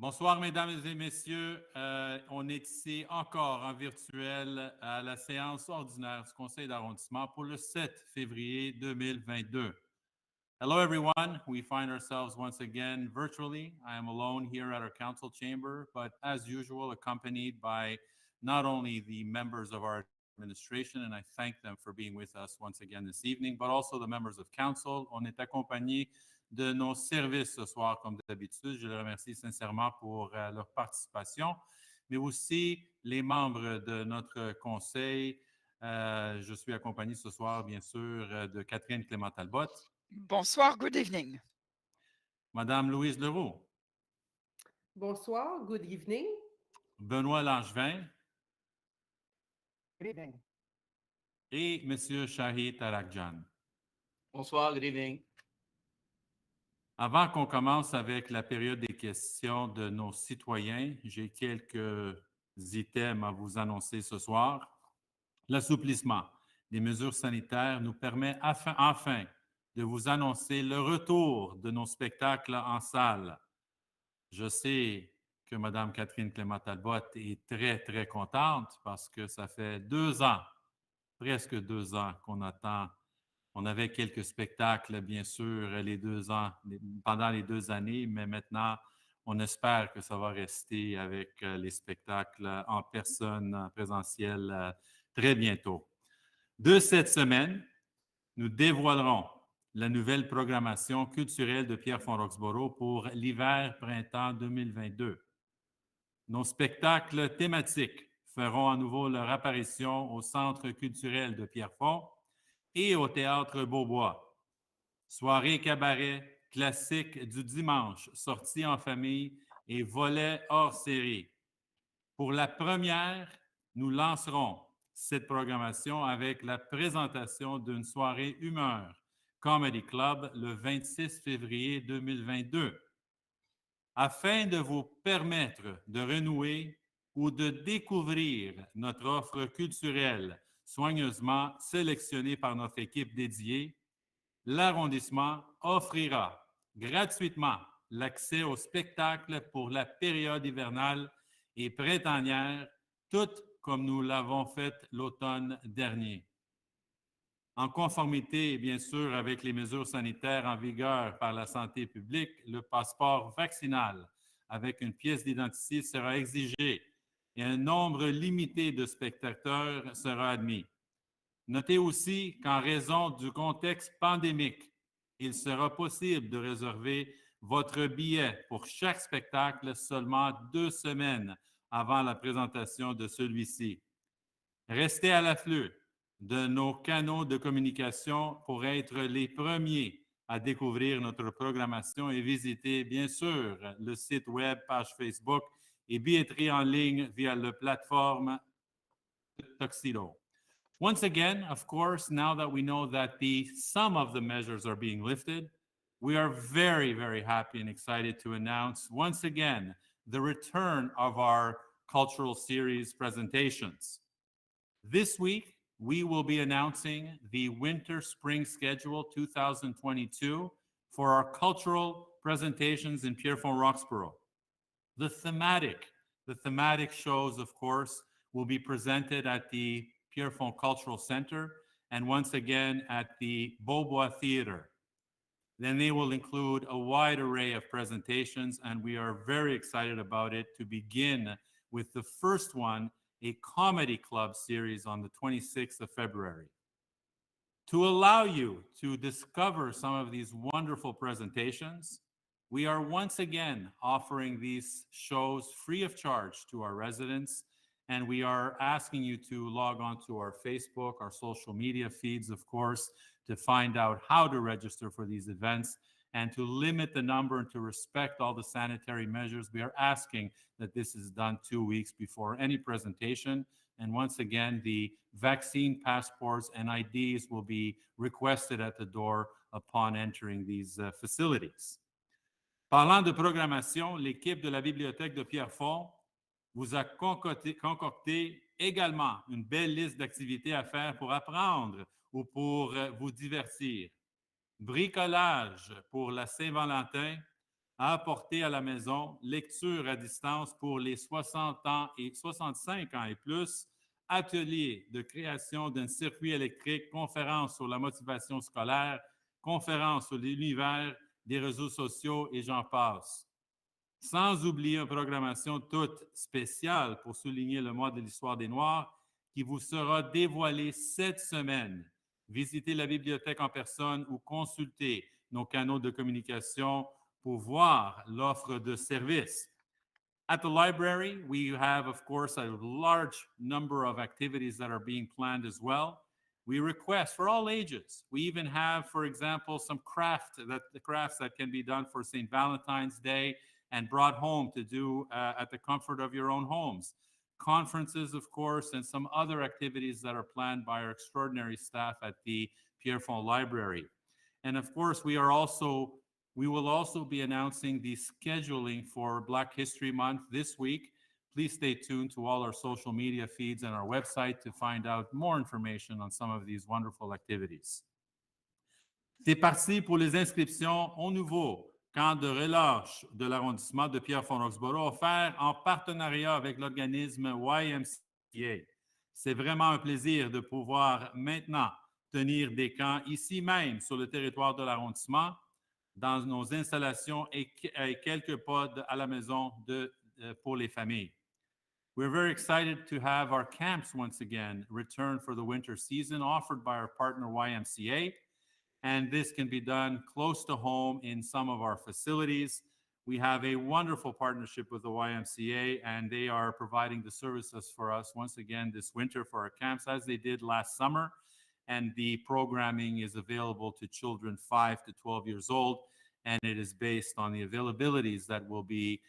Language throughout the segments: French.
Bonsoir, mesdames et messieurs. On est ici encore en virtuel à la séance ordinaire du Conseil d'arrondissement pour le 7 février 2022. Hello, everyone. We find ourselves once again virtually. I am alone here at our council chamber, but as usual, accompanied by not only the members of our administration, and I thank them for being with us once again this evening, but also the members of council. On est accompagné de nos services ce soir, comme d'habitude. Je les remercie sincèrement pour leur participation, mais aussi les membres de notre conseil. Je suis accompagné ce soir, bien sûr, de Catherine Clément-Talbot. Bonsoir, good evening. Madame Louise Leroux. Bonsoir, good evening. Benoît Langevin. Good evening. Et Monsieur Shahid Tarakjan. Bonsoir, good evening. Avant qu'on commence avec la période des questions de nos citoyens, j'ai quelques items à vous annoncer ce soir. L'assouplissement des mesures sanitaires nous permet enfin de vous annoncer le retour de nos spectacles en salle. Je sais que Mme Catherine Clément-Talbot est très, très contente parce que ça fait 2 ans, presque 2 ans qu'on attend. On avait quelques spectacles, bien sûr, pendant les 2 années, mais maintenant, on espère que ça va rester avec les spectacles en personne, en présentiel, très bientôt. De cette semaine, nous dévoilerons la nouvelle programmation culturelle de Pierrefonds Roxboro pour l'hiver-printemps 2022. Nos spectacles thématiques feront à nouveau leur apparition au Centre culturel de Pierrefonds et au Théâtre Beaubois. Soirée cabaret classique du dimanche, sortie en famille et volet hors série. Pour la première, nous lancerons cette programmation avec la présentation d'une soirée humeur Comedy Club le 26 février 2022. Afin de vous permettre de renouer ou de découvrir notre offre culturelle soigneusement sélectionnée par notre équipe dédiée, l'arrondissement offrira gratuitement l'accès au spectacle pour la période hivernale et printanière, tout comme nous l'avons fait l'automne dernier. En conformité, bien sûr, avec les mesures sanitaires en vigueur par la santé publique, le passeport vaccinal avec une pièce d'identité sera exigé et un nombre limité de spectateurs sera admis. Notez aussi qu'en raison du contexte pandémique, il sera possible de réserver votre billet pour chaque spectacle seulement 2 semaines avant la présentation de celui-ci. Restez à l'afflux de nos canaux de communication pour être les premiers à découvrir notre programmation et visiter, bien sûr, le site web, page Facebook et billetterie en ligne via la plateforme Tuxedo. Once again, of course, now that we know that some of the measures are being lifted, we are very, very happy and excited to announce once again the return of our cultural series presentations. This week, we will be announcing the Winter-Spring Schedule 2022 for our cultural presentations in Pierrefonds Roxboro. The thematic shows, of course, will be presented at the Pierrefonds Cultural Center and once again at the Beaubois Theater. Then they will include a wide array of presentations, and we are very excited about it to begin with the first one, a comedy club series on the 26th of February. To allow you to discover some of these wonderful presentations, we are once again offering these shows free of charge to our residents, and we are asking you to log on to our Facebook, our social media feeds, of course, to find out how to register for these events and to limit the number and to respect all the sanitary measures. We are asking that this is done 2 weeks before any presentation. And once again, the vaccine passports and IDs will be requested at the door upon entering these facilities. Parlant de programmation, l'équipe de la Bibliothèque de Pierrefonds vous a concocté également une belle liste d'activités à faire pour apprendre ou pour vous divertir. Bricolage pour la Saint-Valentin à apporter à la maison, lecture à distance pour les 60 ans et 65 ans et plus, atelier de création d'un circuit électrique, conférence sur la motivation scolaire, conférence sur l'univers des réseaux sociaux et j'en passe. Sans oublier une programmation toute spéciale pour souligner le mois de l'histoire des Noirs qui vous sera dévoilée cette semaine. Visitez la bibliothèque en personne ou consultez nos canaux de communication pour voir l'offre de services. At the library, we have, of course, a large number of activities that are being planned as well. We request for all ages. We even have, for example, some crafts that can be done for St. Valentine's Day and brought home to do at the comfort of your own homes. Conferences, of course, and some other activities that are planned by our extraordinary staff at the Pierrefonds Library. And of course, we will also be announcing the scheduling for Black History Month this week. Please stay tuned to all our social media feeds and our website to find out more information on some of these wonderful activities. C'est parti pour les inscriptions au nouveau camp de relâche de l'arrondissement de Pierrefonds-Roxborough offert en partenariat avec l'organisme YMCA. C'est vraiment un plaisir de pouvoir maintenant tenir des camps ici même sur le territoire de l'arrondissement, dans nos installations et quelques pas à la maison pour les familles. We're very excited to have our camps once again return for the winter season offered by our partner YMCA. And this can be done close to home in some of our facilities. We have a wonderful partnership with the YMCA, and they are providing the services for us once again this winter for our camps, as they did last summer. And the programming is available to children 5 to 12 years old, and it is based on the availabilities that will be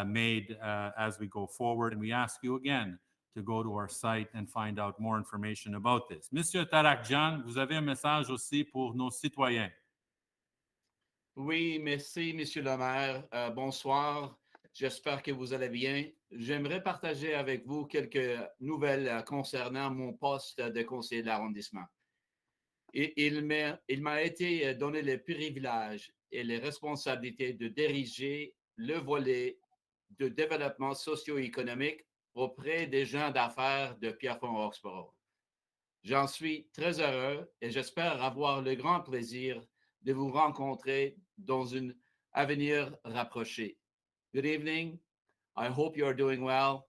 made as we go forward. And we ask you again to go to our site and find out more information about this. Monsieur Tarakjan, vous avez un message aussi pour nos citoyens. Oui, merci, Monsieur le maire. Bonsoir. J'espère que vous allez bien. J'aimerais partager avec vous quelques nouvelles concernant mon poste de conseiller de l'arrondissement. Il m'a été donné le privilège et les responsabilités de diriger le volet de développement socio-économique auprès des gens d'affaires de Pierrefonds-Roxborough. J'en suis très heureux et j'espère avoir le grand plaisir de vous rencontrer dans un avenir rapproché. Good evening. I hope you are doing well.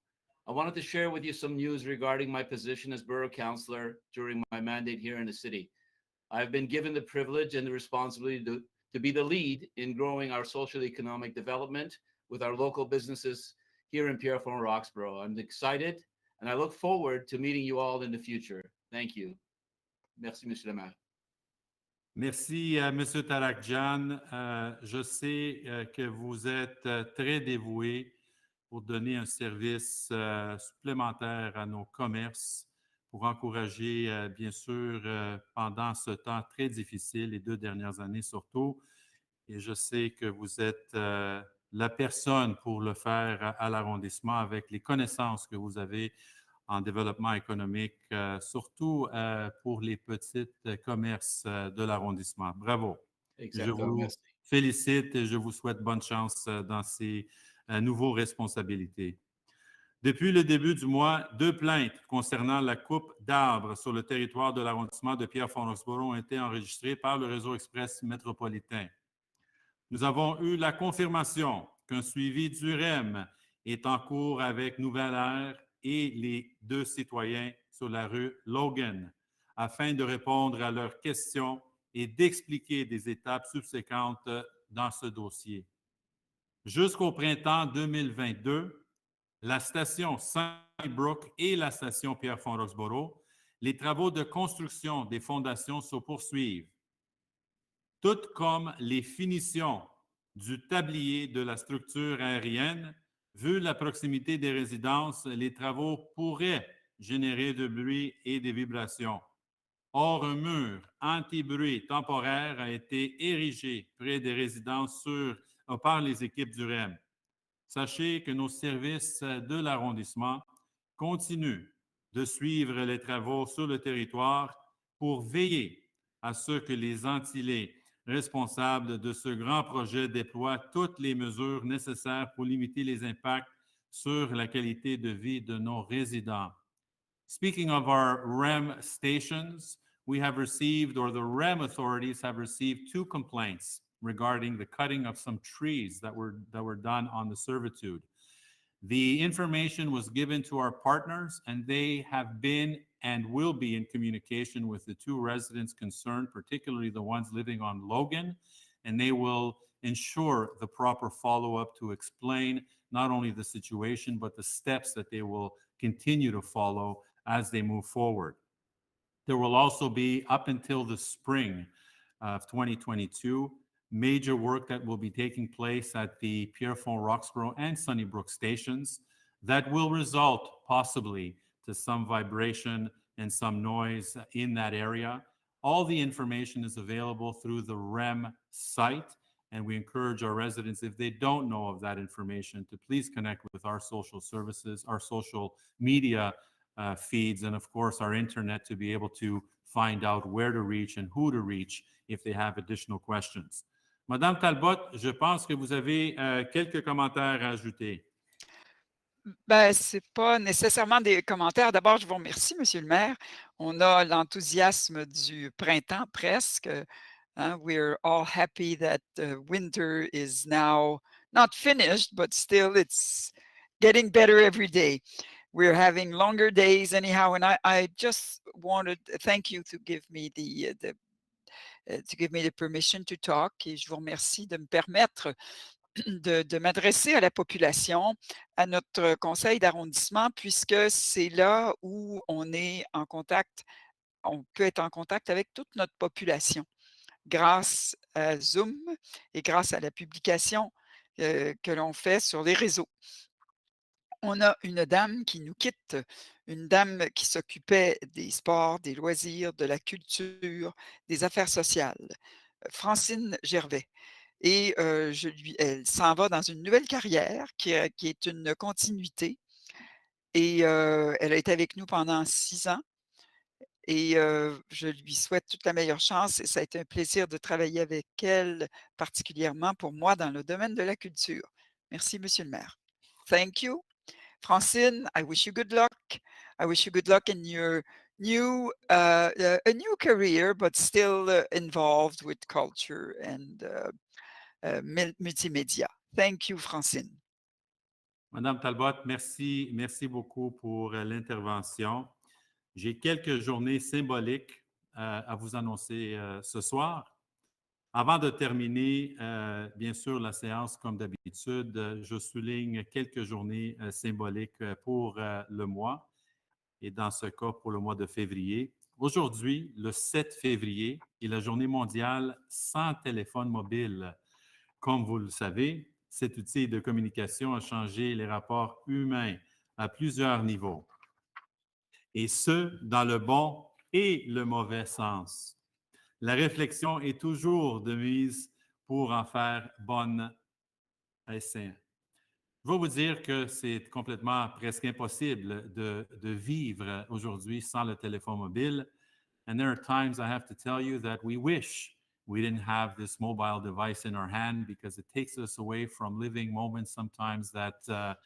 I wanted to share with you some news regarding my position as Borough Councillor during my mandate here in the city. I've been given the privilege and the responsibility to be the lead in growing our social economic development with our local businesses here in Pierrefonds-Roxborough. I'm excited and I look forward to meeting you all in the future. Thank you. Merci, Monsieur le maire. Merci, M. Tarakjan. Je sais que vous êtes très dévoué pour donner un service supplémentaire à nos commerces, pour encourager, bien sûr, pendant ce temps très difficile, les 2 dernières années surtout. Et je sais que vous êtes la personne pour le faire à l'arrondissement avec les connaissances que vous avez en développement économique, surtout pour les petits commerces de l'arrondissement. Bravo. Exactement. Je vous félicite et je vous souhaite bonne chance dans ces nouvelles responsabilités. Depuis le début du mois, 2 plaintes concernant la coupe d'arbres sur le territoire de l'arrondissement de Pierrefonds-Roxborough ont été enregistrées par le réseau express métropolitain. Nous avons eu la confirmation qu'un suivi du REM est en cours avec Nouvelle Ère et les 2 citoyens sur la rue Logan, afin de répondre à leurs questions et d'expliquer des étapes subséquentes dans ce dossier. Jusqu'au printemps 2022, la station Sunnybrook et la station Pierrefonds-Roxborough, les travaux de construction des fondations se poursuivent, tout comme les finitions du tablier de la structure aérienne. Vu la proximité des résidences, les travaux pourraient générer de bruit et des vibrations. Or, un mur anti-bruit temporaire a été érigé près des résidences par les équipes du REM. Sachez que nos services de l'arrondissement continuent de suivre les travaux sur le territoire pour veiller à ce que les Antillais responsable de ce grand projet, déploie toutes les mesures nécessaires pour limiter les impacts sur la qualité de vie de nos résidents. Speaking of our REM stations, we have received, or the REM authorities have received, 2 complaints regarding the cutting of some trees that were done on the servitude. The information was given to our partners, and they have been and will be in communication with the 2 residents concerned, particularly the ones living on Logan, and they will ensure the proper follow-up to explain not only the situation, but the steps that they will continue to follow as they move forward. There will also be, up until the spring of 2022, major work that will be taking place at the Pierrefonds, Roxborough, and Sunnybrook stations that will result possibly to some vibration and some noise in that area. All the information is available through the REM site, and we encourage our residents, if they don't know of that information, to please connect with our social services, our social media feeds, and of course our internet, to be able to find out where to reach and who to reach if they have additional questions. Madame Talbot, je pense que vous avez quelques commentaires à ajouter. Ben, ce n'est pas nécessairement des commentaires. D'abord, je vous remercie, Monsieur le maire. On a l'enthousiasme du printemps presque. Hein? We're all happy that winter is now not finished, but still it's getting better every day. We're having longer days anyhow, and I just wanted to thank you to give me the permission to talk. Et je vous remercie de me permettre de m'adresser à la population, à notre conseil d'arrondissement, puisque c'est là où on est en contact, on peut être en contact avec toute notre population grâce à Zoom et grâce à la publication que l'on fait sur les réseaux. On a une dame qui nous quitte, une dame qui s'occupait des sports, des loisirs, de la culture, des affaires sociales, Francine Gervais. Et elle s'en va dans une nouvelle carrière qui est une continuité. Et elle a été avec nous pendant 6 ans. Et je lui souhaite toute la meilleure chance. Et ça a été un plaisir de travailler avec elle, particulièrement pour moi dans le domaine de la culture. Merci, Monsieur le maire. Thank you. Francine, I wish you good luck. I wish you good luck in your a new career, but still involved with culture and multimédia. Thank you, Francine. Madame Talbot, merci beaucoup pour l'intervention. J'ai quelques journées symboliques à vous annoncer ce soir. Avant de terminer, bien sûr, la séance, comme d'habitude, je souligne quelques journées symboliques pour le mois, et dans ce cas, pour le mois de février. Aujourd'hui, le 7 février, est la journée mondiale sans téléphone mobile. Comme vous le savez, cet outil de communication a changé les rapports humains à plusieurs niveaux, et ce, dans le bon et le mauvais sens. La réflexion est toujours de mise pour en faire bon escient. Je vais vous dire que c'est complètement presque impossible de vivre aujourd'hui sans le téléphone mobile. And there are times I have to tell you that we wish we didn't have this mobile device in our hand, because it takes us away from living moments sometimes that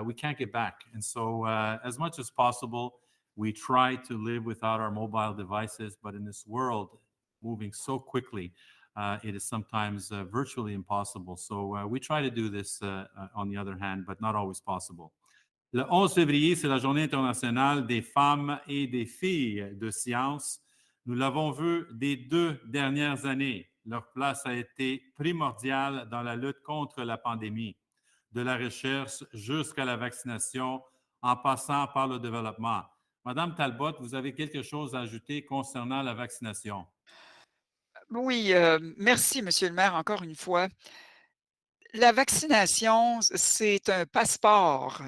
we can't get back. And so as much as possible, we try to live without our mobile devices, but in this world moving so quickly, it is sometimes virtually impossible. So we try to do this on the other hand, but not always possible. Le 11 février, c'est la Journée internationale des femmes et des filles de science. Nous l'avons vu des 2 dernières années. Leur place a été primordiale dans la lutte contre la pandémie, de la recherche jusqu'à la vaccination, en passant par le développement. Madame Talbot, vous avez quelque chose à ajouter concernant la vaccination? Oui, merci, Monsieur le maire, encore une fois. La vaccination, c'est un passeport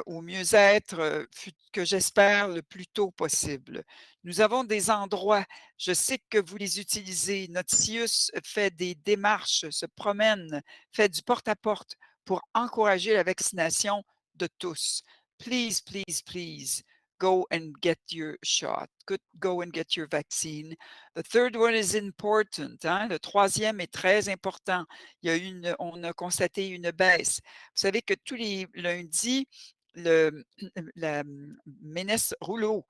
au mieux-être que j'espère le plus tôt possible. Nous avons des endroits, je sais que vous les utilisez. Notre CIUS fait des démarches, se promène, fait du porte-à-porte pour encourager la vaccination de tous. Please, please, please, go and get your shot. Go and get your vaccine. The third one is important. Hein? Le troisième est très important. On a constaté une baisse. Vous savez que tous les lundis, la ministre Rouleau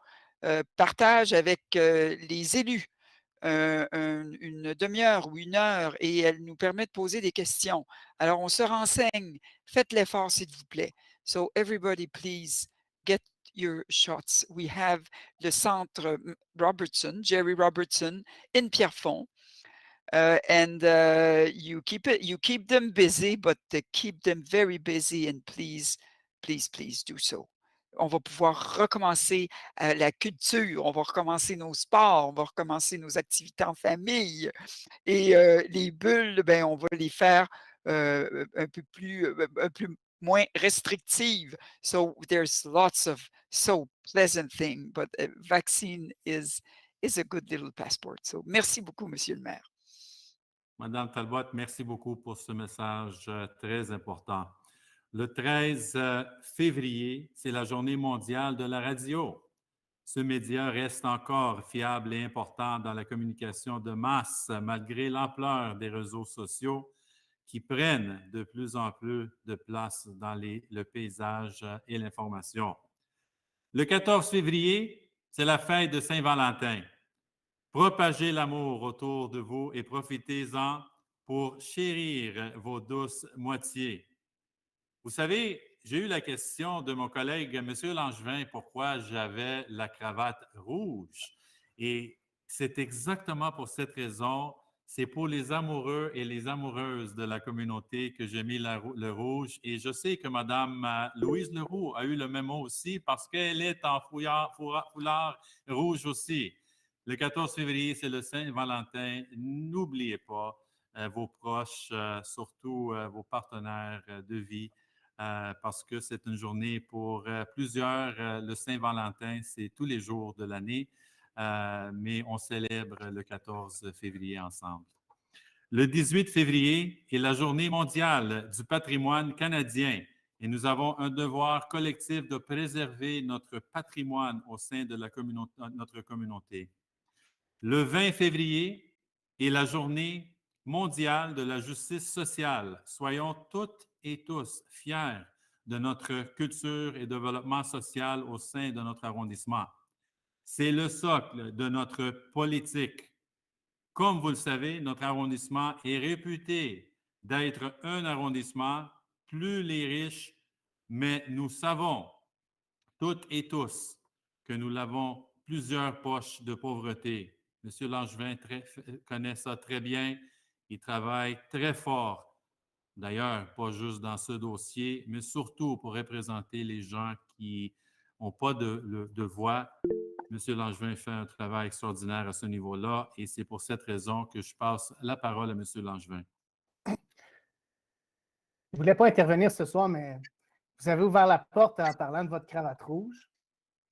partage avec les élus une demi-heure ou une heure et elle nous permet de poser des questions. Alors, on se renseigne. Faites l'effort, s'il vous plaît. So, everybody, please get your shots. We have le centre Robertson, Jerry Robertson, in Pierrefonds. You keep them busy, but keep them very busy and please do so. On va pouvoir recommencer la culture, on va recommencer nos sports, on va recommencer nos activités en famille. Et les bulles, ben, on va les faire un peu moins restrictives. So there's lots of so pleasant things, but a vaccine is a good little passport. So merci beaucoup, Monsieur le maire. Madame Talbot, merci beaucoup pour ce message très important. Le 13 février, c'est la Journée mondiale de la radio. Ce média reste encore fiable et important dans la communication de masse malgré l'ampleur des réseaux sociaux qui prennent de plus en plus de place dans le paysage et l'information. Le 14 février, c'est la fête de Saint-Valentin. Propagez l'amour autour de vous et profitez-en pour chérir vos douces moitiés. Vous savez, j'ai eu la question de mon collègue M. Langevin pourquoi j'avais la cravate rouge. Et c'est exactement pour cette raison. C'est pour les amoureux et les amoureuses de la communauté que j'ai mis le rouge. Et je sais que Mme Louise Leroux a eu le même mot aussi parce qu'elle est en foulard rouge aussi. Le 14 février, c'est le Saint-Valentin. N'oubliez pas vos proches, surtout vos partenaires de vie. Parce que c'est une journée pour plusieurs. Le Saint-Valentin, c'est tous les jours de l'année, mais on célèbre le 14 février ensemble. Le 18 février est la Journée mondiale du patrimoine canadien et nous avons un devoir collectif de préserver notre patrimoine au sein de notre communauté. Le 20 février est la Journée mondiale de la justice sociale. Soyons toutes et tous fiers de notre culture et développement social au sein de notre arrondissement. C'est le socle de notre politique. Comme vous le savez, notre arrondissement est réputé d'être un arrondissement plus les riches, mais nous savons toutes et tous que nous avons plusieurs poches de pauvreté. M. Langevin connaît ça très bien. Il travaille très fort. D'ailleurs, pas juste dans ce dossier, mais surtout pour représenter les gens qui n'ont pas de voix. M. Langevin fait un travail extraordinaire à ce niveau-là et c'est pour cette raison que je passe la parole à M. Langevin. Je ne voulais pas intervenir ce soir, mais vous avez ouvert la porte en parlant de votre cravate rouge.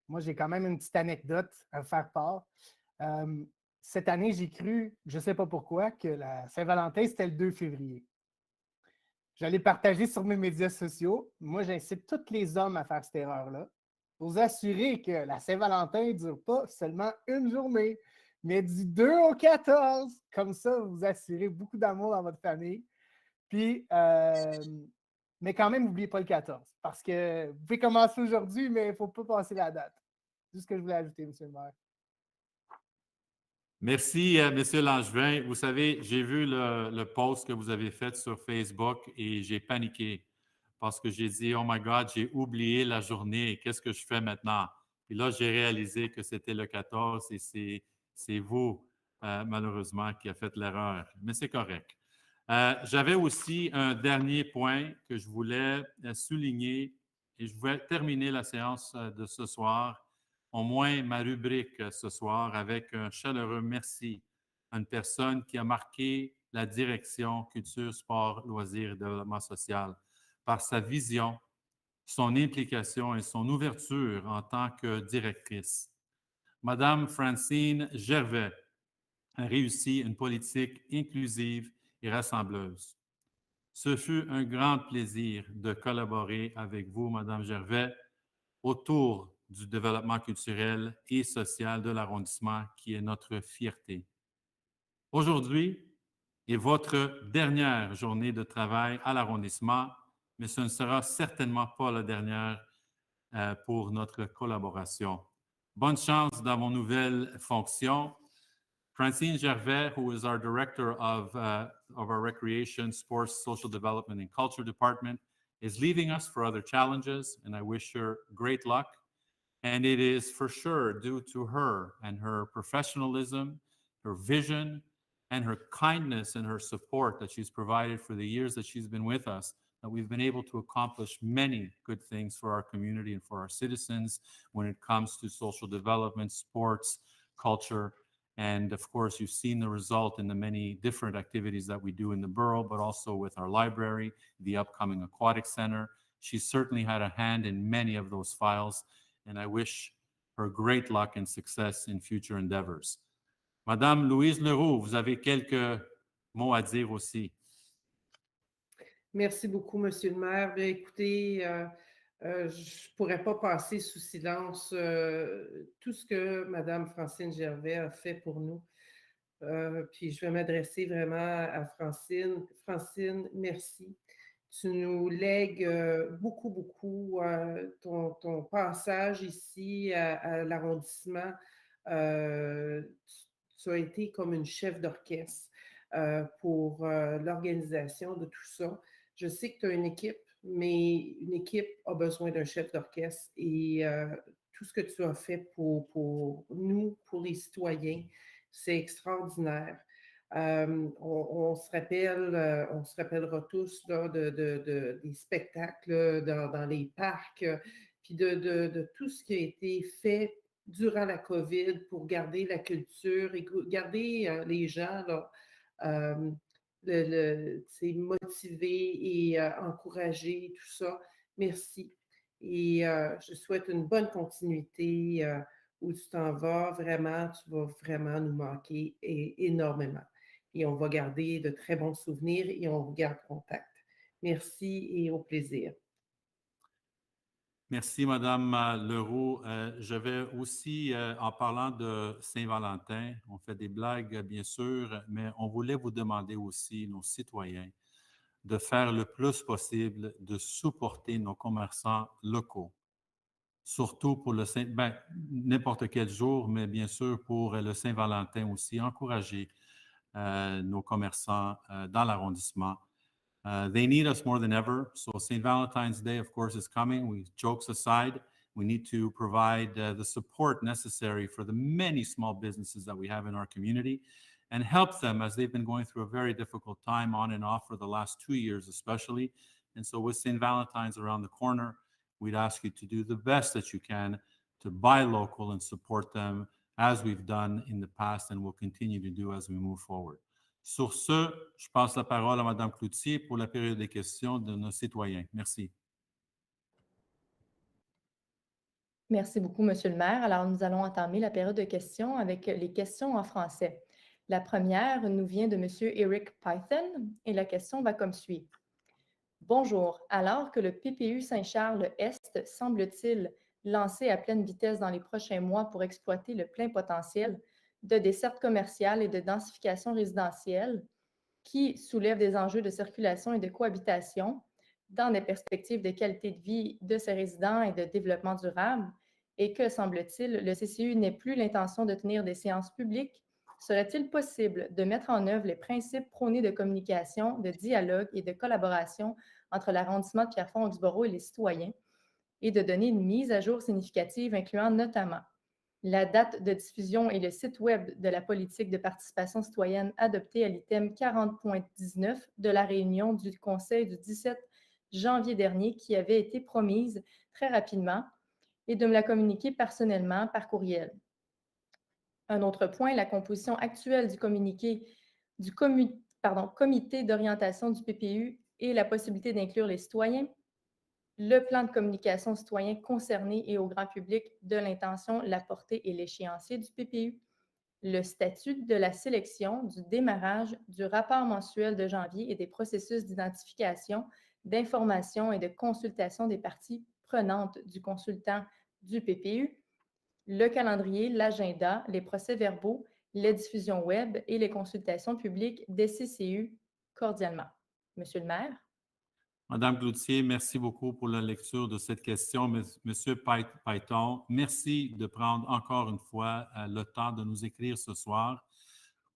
Moi, j'ai quand même une petite anecdote à vous faire part. Cette année, j'ai cru, je ne sais pas pourquoi, que la Saint-Valentin, c'était le 2 février. J'allais partager sur mes médias sociaux. Moi, j'incite tous les hommes à faire cette erreur-là. Pour vous assurer que la Saint-Valentin ne dure pas seulement une journée, mais du 2 au 14. Comme ça, vous assurez beaucoup d'amour dans votre famille. Puis, mais quand même, n'oubliez pas le 14. Parce que vous pouvez commencer aujourd'hui, mais il ne faut pas passer la date. C'est ce que je voulais ajouter, M. le maire. Merci, M. Langevin. Vous savez, j'ai vu le post que vous avez fait sur Facebook et j'ai paniqué parce que j'ai dit, oh my God, j'ai oublié la journée. Qu'est-ce que je fais maintenant? Et là, j'ai réalisé que c'était le 14 et c'est vous, malheureusement, qui avez fait l'erreur. Mais c'est correct. J'avais aussi un dernier point que je voulais souligner et je voulais terminer la séance de ce soir, au moins ma rubrique ce soir, avec un chaleureux merci à une personne qui a marqué la direction culture, sport, loisirs et développement social par sa vision, son implication et son ouverture en tant que directrice. Madame Francine Gervais a réussi une politique inclusive et rassembleuse. Ce fut un grand plaisir de collaborer avec vous, Madame Gervais, autour du développement culturel et social de l'arrondissement qui est notre fierté. Aujourd'hui est votre dernière journée de travail à l'arrondissement, mais ce ne sera certainement pas la dernière pour notre collaboration. Bonne chance dans vos nouvelles fonctions. Francine Gervais, who is our Director of our Recreation, Sports, Social Development, and Culture Department, is leaving us for other challenges, and I wish her great luck. And it is for sure due to her and her professionalism, her vision, and her kindness and her support that she's provided for the years that she's been with us, that we've been able to accomplish many good things for our community and for our citizens when it comes to social development, sports, culture, and of course, you've seen the result in the many different activities that we do in the borough, but also with our library, the upcoming aquatic center. She certainly had a hand in many of those files, and I wish her great luck and success in future endeavors. Madame Louise Leroux, vous avez quelques mots à dire aussi. Merci beaucoup, Monsieur le maire. Bien, écoutez, je ne pourrais pas passer sous silence tout ce que Mme Francine Gervais a fait pour nous. Puis je vais m'adresser vraiment à Francine. Francine, merci. Tu nous lègues beaucoup ton passage ici à l'arrondissement. Tu as été comme une chef d'orchestre pour l'organisation de tout ça. Je sais que tu as une équipe, mais une équipe a besoin d'un chef d'orchestre et tout ce que tu as fait pour nous, pour les citoyens, c'est extraordinaire. On se rappellera tous là, des spectacles dans les parcs, puis de tout ce qui a été fait durant la COVID pour garder la culture et garder les gens là, motivés et encouragés, tout ça. Merci. Et je souhaite une bonne continuité où tu t'en vas. Vraiment, tu vas vraiment nous manquer énormément. Et on va garder de très bons souvenirs et on garde contact. Merci et au plaisir. Merci, Madame Leroux. Je vais aussi, en parlant de Saint-Valentin, on fait des blagues, bien sûr, mais on voulait vous demander aussi, nos citoyens, de faire le plus possible de supporter nos commerçants locaux. Surtout pour n'importe quel jour, mais bien sûr pour le Saint-Valentin aussi, encourager nos commerçants dans l'arrondissement. They need us more than ever. So St. Valentine's Day, of course, is coming. Jokes aside, we need to provide the support necessary for the many small businesses that we have in our community and help them as they've been going through a very difficult time on and off for the last 2 years especially. And so with St. Valentine's around the corner, we'd ask you to do the best that you can to buy local and support them as we've done in the past and will continue to do as we move forward. Sur ce, je passe la parole à Mme Cloutier pour la période des questions de nos citoyens. Merci. Merci beaucoup, Monsieur le maire. Alors, nous allons entamer la période de questions avec les questions en français. La première nous vient de M. Eric Python et la question va comme suit. Bonjour. Alors que le PPU Saint-Charles-Est semble-t-il lancé à pleine vitesse dans les prochains mois pour exploiter le plein potentiel de desserte commerciale et de densification résidentielle qui soulèvent des enjeux de circulation et de cohabitation dans des perspectives de qualité de vie de ses résidents et de développement durable, et que, semble-t-il, le CCU n'ait plus l'intention de tenir des séances publiques, serait-il possible de mettre en œuvre les principes prônés de communication, de dialogue et de collaboration entre l'arrondissement de Pierrefonds-Auxborough et les citoyens, et de donner une mise à jour significative incluant notamment la date de diffusion et le site Web de la politique de participation citoyenne adoptée à l'item 40.19 de la réunion du Conseil du 17 janvier dernier qui avait été promise très rapidement et de me la communiquer personnellement par courriel. Un autre point, la composition actuelle du comité d'orientation du PPU et la possibilité d'inclure les citoyens, le plan de communication citoyen concerné et au grand public de l'intention, la portée et l'échéancier du PPU, le statut de la sélection, du démarrage, du rapport mensuel de janvier et des processus d'identification, d'information et de consultation des parties prenantes du consultant du PPU, le calendrier, l'agenda, les procès-verbaux, les diffusions web et les consultations publiques des CCU cordialement. Monsieur le maire. Madame Cloutier, merci beaucoup pour la lecture de cette question. Monsieur Payton, merci de prendre encore une fois le temps de nous écrire ce soir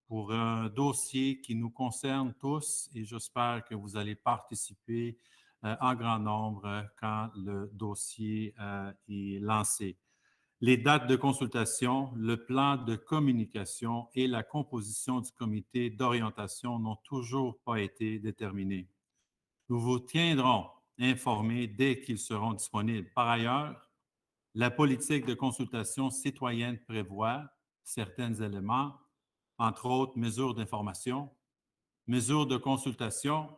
pour un dossier qui nous concerne tous et j'espère que vous allez participer en grand nombre quand le dossier est lancé. Les dates de consultation, le plan de communication et la composition du comité d'orientation n'ont toujours pas été déterminés. Nous vous tiendrons informés dès qu'ils seront disponibles. Par ailleurs, la politique de consultation citoyenne prévoit certains éléments, entre autres mesures d'information, mesures de consultation,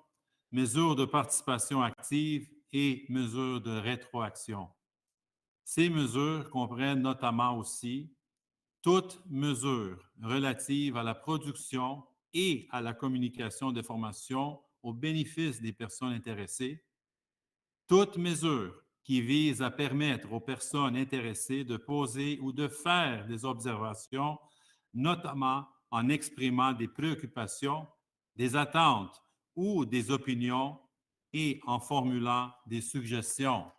mesures de participation active et mesures de rétroaction. Ces mesures comprennent notamment aussi toute mesure relative à la production et à la communication d'informations au bénéfice des personnes intéressées, toute mesure qui vise à permettre aux personnes intéressées de poser ou de faire des observations, notamment en exprimant des préoccupations, des attentes ou des opinions et en formulant des suggestions.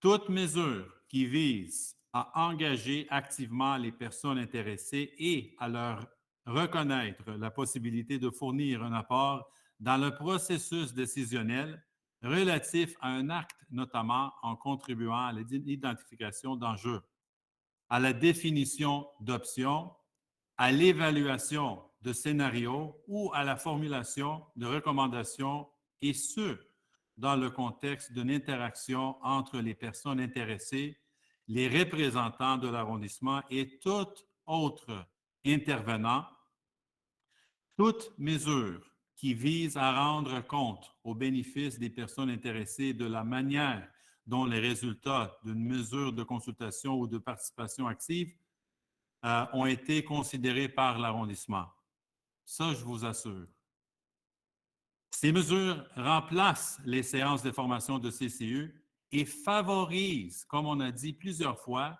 Toute mesure qui vise à engager activement les personnes intéressées et à leur reconnaître la possibilité de fournir un apport dans le processus décisionnel relatif à un acte, notamment en contribuant à l'identification d'enjeux, à la définition d'options, à l'évaluation de scénarios ou à la formulation de recommandations, et ce, dans le contexte d'une interaction entre les personnes intéressées, les représentants de l'arrondissement et tout autre intervenant, toute mesure qui vise à rendre compte au bénéfice des personnes intéressées de la manière dont les résultats d'une mesure de consultation ou de participation active ont été considérés par l'arrondissement. Ça, je vous assure. Ces mesures remplacent les séances de formation de CCU et favorisent, comme on a dit plusieurs fois,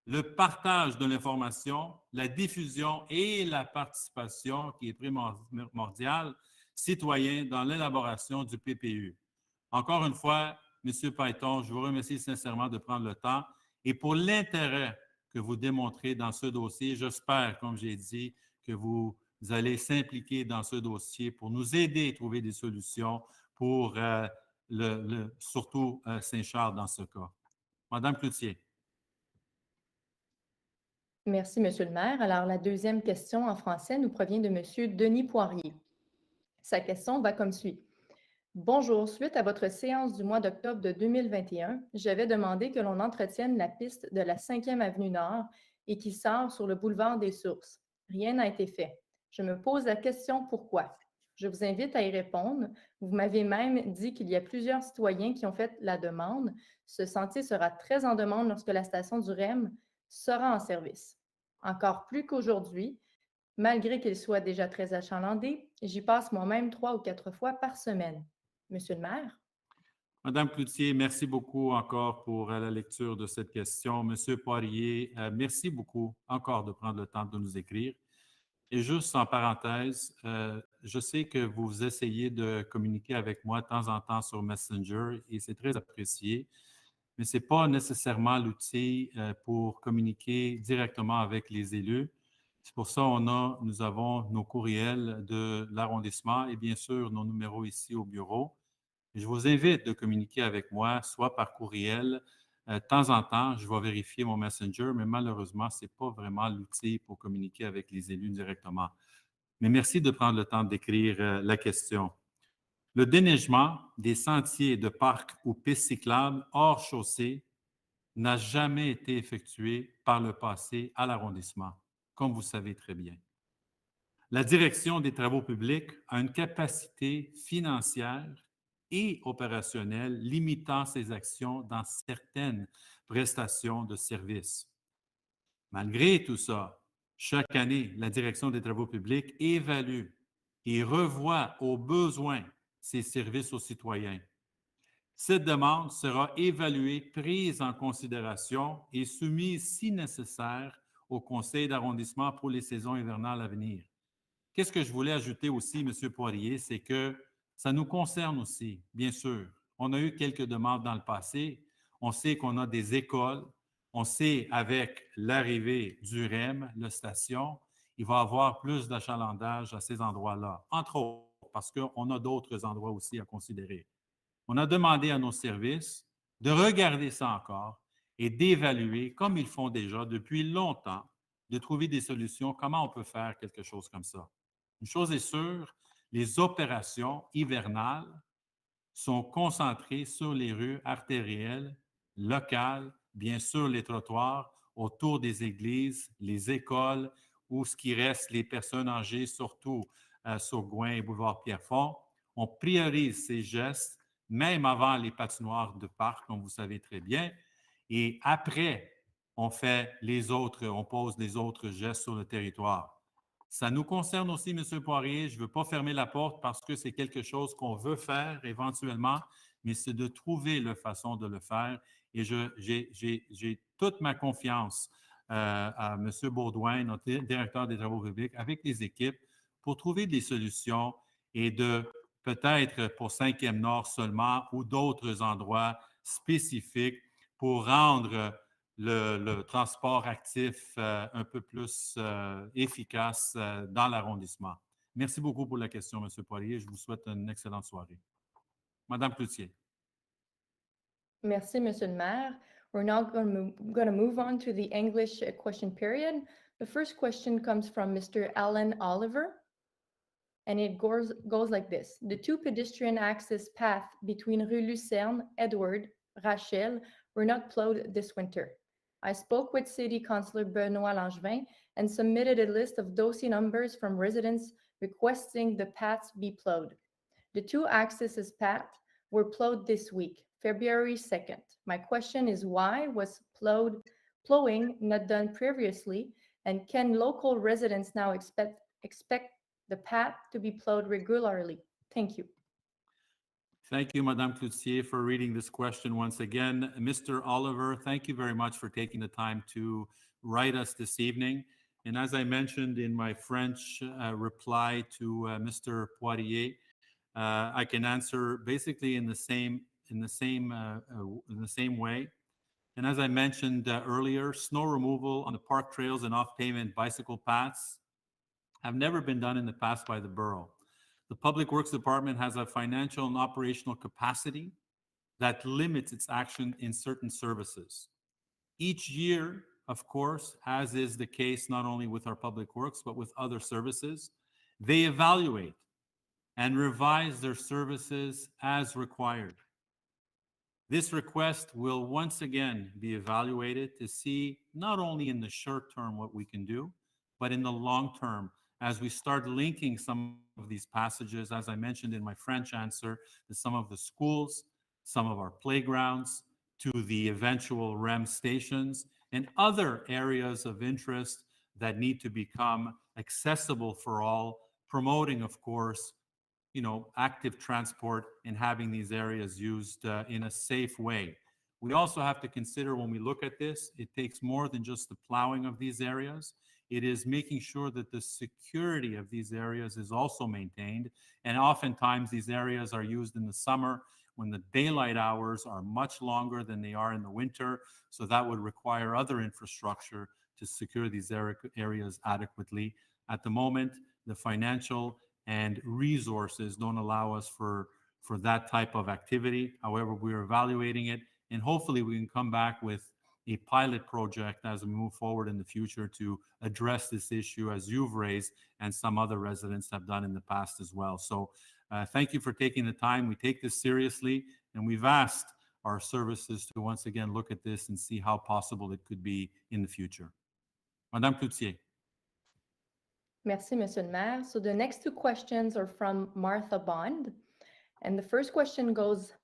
le partage de l'information, la diffusion et la participation, qui est primordiale, citoyenne dans l'élaboration du PPU. Encore une fois, M. Payton, je vous remercie sincèrement de prendre le temps et pour l'intérêt que vous démontrez dans ce dossier. J'espère, comme j'ai dit, que vous allez s'impliquer dans ce dossier pour nous aider à trouver des solutions pour surtout Saint-Charles dans ce cas. Madame Cloutier. Merci, Monsieur le maire. Alors, la deuxième question en français nous provient de Monsieur Denis Poirier. Sa question va comme suit. Bonjour, suite à votre séance du mois d'octobre de 2021, j'avais demandé que l'on entretienne la piste de la 5e avenue Nord et qui sort sur le boulevard des Sources. Rien n'a été fait. Je me pose la question pourquoi. Je vous invite à y répondre. Vous m'avez même dit qu'il y a plusieurs citoyens qui ont fait la demande. Ce sentier sera très en demande lorsque la station du REM sera en service. Encore plus qu'aujourd'hui, malgré qu'il soit déjà très achalandé, j'y passe moi-même 3 ou 4 fois par semaine. Monsieur le maire. Madame Cloutier, merci beaucoup encore pour la lecture de cette question. Monsieur Poirier, merci beaucoup encore de prendre le temps de nous écrire. Et juste en parenthèse, je sais que vous essayez de communiquer avec moi de temps en temps sur Messenger et c'est très apprécié, mais ce n'est pas nécessairement l'outil pour communiquer directement avec les élus. C'est pour ça que nous avons nos courriels de l'arrondissement et bien sûr nos numéros ici au bureau. Je vous invite de communiquer avec moi, soit par courriel. De temps en temps, je vais vérifier mon Messenger, mais malheureusement, ce n'est pas vraiment l'outil pour communiquer avec les élus directement. Mais merci de prendre le temps d'écrire la question. Le déneigement des sentiers de parcs ou pistes cyclables hors chaussée n'a jamais été effectué par le passé à l'arrondissement, comme vous savez très bien. La direction des travaux publics a une capacité financière et opérationnelle limitant ses actions dans certaines prestations de services. Malgré tout ça, chaque année, la direction des travaux publics évalue et revoit aux besoins ses services aux citoyens. Cette demande sera évaluée, prise en considération et soumise, si nécessaire, au conseil d'arrondissement pour les saisons hivernales à venir. Qu'est-ce que je voulais ajouter aussi, M. Poirier, c'est que ça nous concerne aussi, bien sûr. On a eu quelques demandes dans le passé. On sait qu'on a des écoles. On sait, avec l'arrivée du REM, la station, il va y avoir plus d'achalandage à ces endroits-là, entre autres, parce qu'on a d'autres endroits aussi à considérer. On a demandé à nos services de regarder ça encore et d'évaluer, comme ils font déjà depuis longtemps, de trouver des solutions, comment on peut faire quelque chose comme ça. Une chose est sûre, les opérations hivernales sont concentrées sur les rues artérielles, locales, bien sûr les trottoirs, autour des églises, les écoles, ou ce qui reste, les personnes âgées, surtout sur Gouin et boulevard Pierrefonds. On priorise ces gestes, même avant les patinoires de parc, comme vous savez très bien, et après, on fait les autres, on pose les autres gestes sur le territoire. Ça nous concerne aussi, M. Poirier. Je ne veux pas fermer la porte parce que c'est quelque chose qu'on veut faire éventuellement, mais c'est de trouver la façon de le faire. Et j'ai toute ma confiance à M. Baudouin, notre directeur des travaux publics, avec les équipes pour trouver des solutions et de peut-être pour 5e Nord seulement ou d'autres endroits spécifiques pour rendre le transport actif un peu plus efficace dans l'arrondissement. Merci beaucoup pour la question, M. Poirier. Je vous souhaite une excellente soirée. Madame Cloutier. Merci, Monsieur le Maire. We're now going to move on to the English question period. The first question comes from Mr. Alan Oliver, and it goes like this. The two pedestrian access paths between Rue Lucerne, Edward, Rachel were not plowed this winter. I spoke with City Councilor Benoit Langevin and submitted a list of dossier numbers from residents requesting the paths be plowed. The two access paths were plowed this week, February 2nd. My question is, why was plowing not done previously, and can local residents now expect the path to be plowed regularly? Thank you. Thank you, Madame Cloutier, for reading this question once again. Mr. Oliver, thank you very much for taking the time to write us this evening. And as I mentioned in my French reply to Mr. Poirier, I can answer basically in the same way. And as I mentioned earlier, snow removal on the park trails and off-pavement bicycle paths have never been done in the past by the borough. The Public Works Department has a financial and operational capacity that limits its action in certain services. Each year, of course, as is the case not only with our Public Works, but with other services, they evaluate and revise their services as required. This request will once again be evaluated to see not only in the short term what we can do, but in the long term as we start linking some of these passages, as I mentioned in my French answer, to some of the schools, some of our playgrounds, to the eventual REM stations, and other areas of interest that need to become accessible for all, promoting, of course, active transport and having these areas used in a safe way. We also have to consider when we look at this, it takes more than just the plowing of these areas. It is making sure that the security of these areas is also maintained. And oftentimes these areas are used in the summer when the daylight hours are much longer than they are in the winter. So that would require other infrastructure to secure these areas adequately. At the moment, the financial and resources don't allow us for that type of activity. However, we're evaluating it, and hopefully we can come back with a pilot project as we move forward in the future to address this issue as you've raised and some other residents have done in the past as well. So thank you for taking the time. We take this seriously, and we've asked our services to once again look at this and see how possible it could be in the future. Madame Cloutier. Merci, Monsieur le Maire. So the next two questions are from Martha Bond. And the first question goes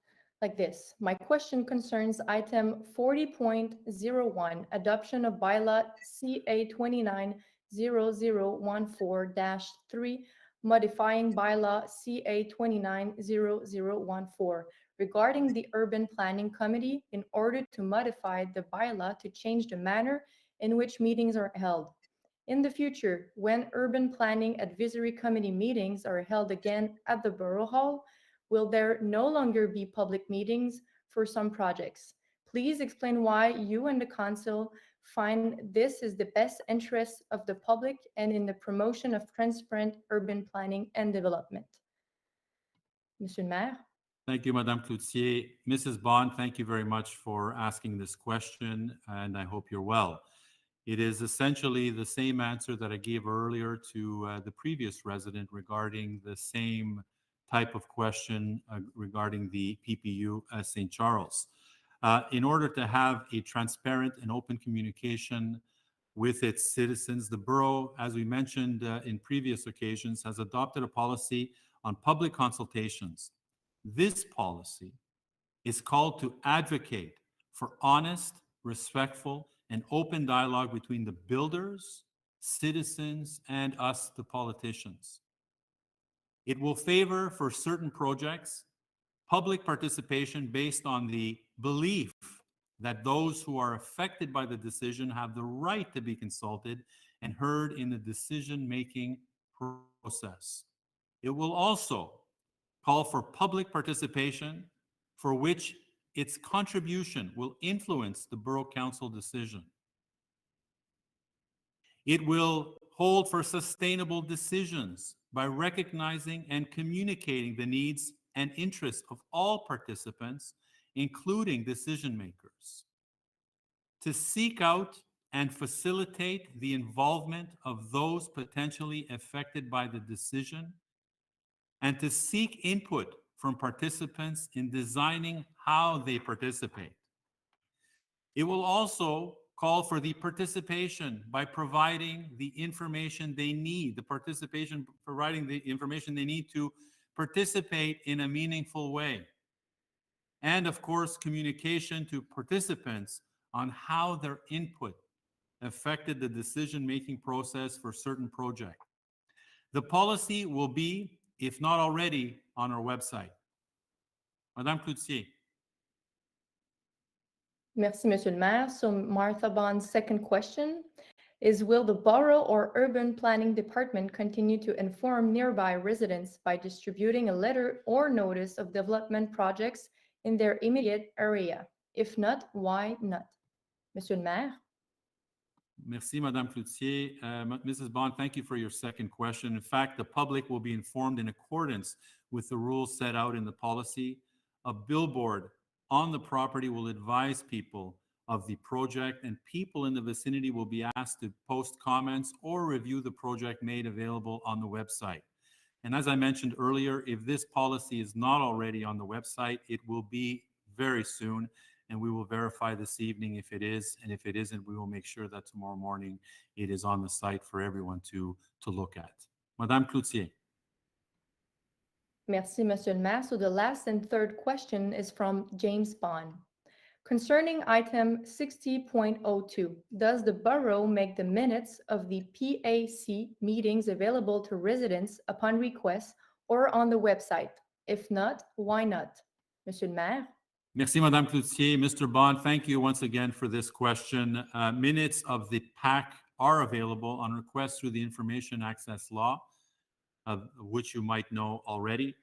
like this. My question concerns item 40.01, adoption of bylaw CA 290014-3, modifying bylaw CA 290014 regarding the Urban Planning Committee in order to modify the bylaw to change the manner in which meetings are held. In the future, when Urban Planning Advisory Committee meetings are held again at the Borough Hall, will there no longer be public meetings for some projects? Please explain why you and the Council find this is the best interest of the public and in the promotion of transparent urban planning and development. Monsieur le Maire. Thank you, Madame Cloutier. Mrs. Bond, thank you very much for asking this question, and I hope you're well. It is essentially the same answer that I gave earlier to the previous resident regarding the same type of question regarding the PPU St. Charles. In order to have a transparent and open communication with its citizens, the borough, as we mentioned in previous occasions, has adopted a policy on public consultations. This policy is called to advocate for honest, respectful, and open dialogue between the builders, citizens, and us, the politicians. It will favor, for certain projects, public participation based on the belief that those who are affected by the decision have the right to be consulted and heard in the decision-making process. It will also call for public participation for which its contribution will influence the Borough Council decision. It will hold for sustainable decisions by recognizing and communicating the needs and interests of all participants, including decision makers. To seek out and facilitate the involvement of those potentially affected by the decision, and to seek input from participants in designing how they participate. It will also call for the participation by providing the information they need, providing the information they need to participate in a meaningful way. And of course, communication to participants on how their input affected the decision-making process for certain projects. The policy will be, if not already, on our website. Madame Cloutier. Merci, Monsieur le Maire. So Martha Bond's second question is, will the Borough or Urban Planning Department continue to inform nearby residents by distributing a letter or notice of development projects in their immediate area? If not, why not? Monsieur le Maire. Merci, Madame Cloutier. Mrs. Bond, thank you for your second question. In fact, the public will be informed in accordance with the rules set out in the policy. A billboard on the property will advise people of the project, and people in the vicinity will be asked to post comments or review the project made available on the website. And as I mentioned earlier, if this policy is not already on the website, it will be very soon. And we will verify this evening if it is, and if it isn't, we will make sure that tomorrow morning it is on the site for everyone to look at. Madame Cloutier. Merci, Monsieur le Maire. So the last and third question is from James Bond. Concerning item 60.02, does the Borough make the minutes of the PAC meetings available to residents upon request or on the website? If not, why not? Monsieur le Maire. Merci, Madame Cloutier. Mr. Bond, thank you once again for this question. Minutes of the PAC are available on request through the Information Access Law, of which you might know already.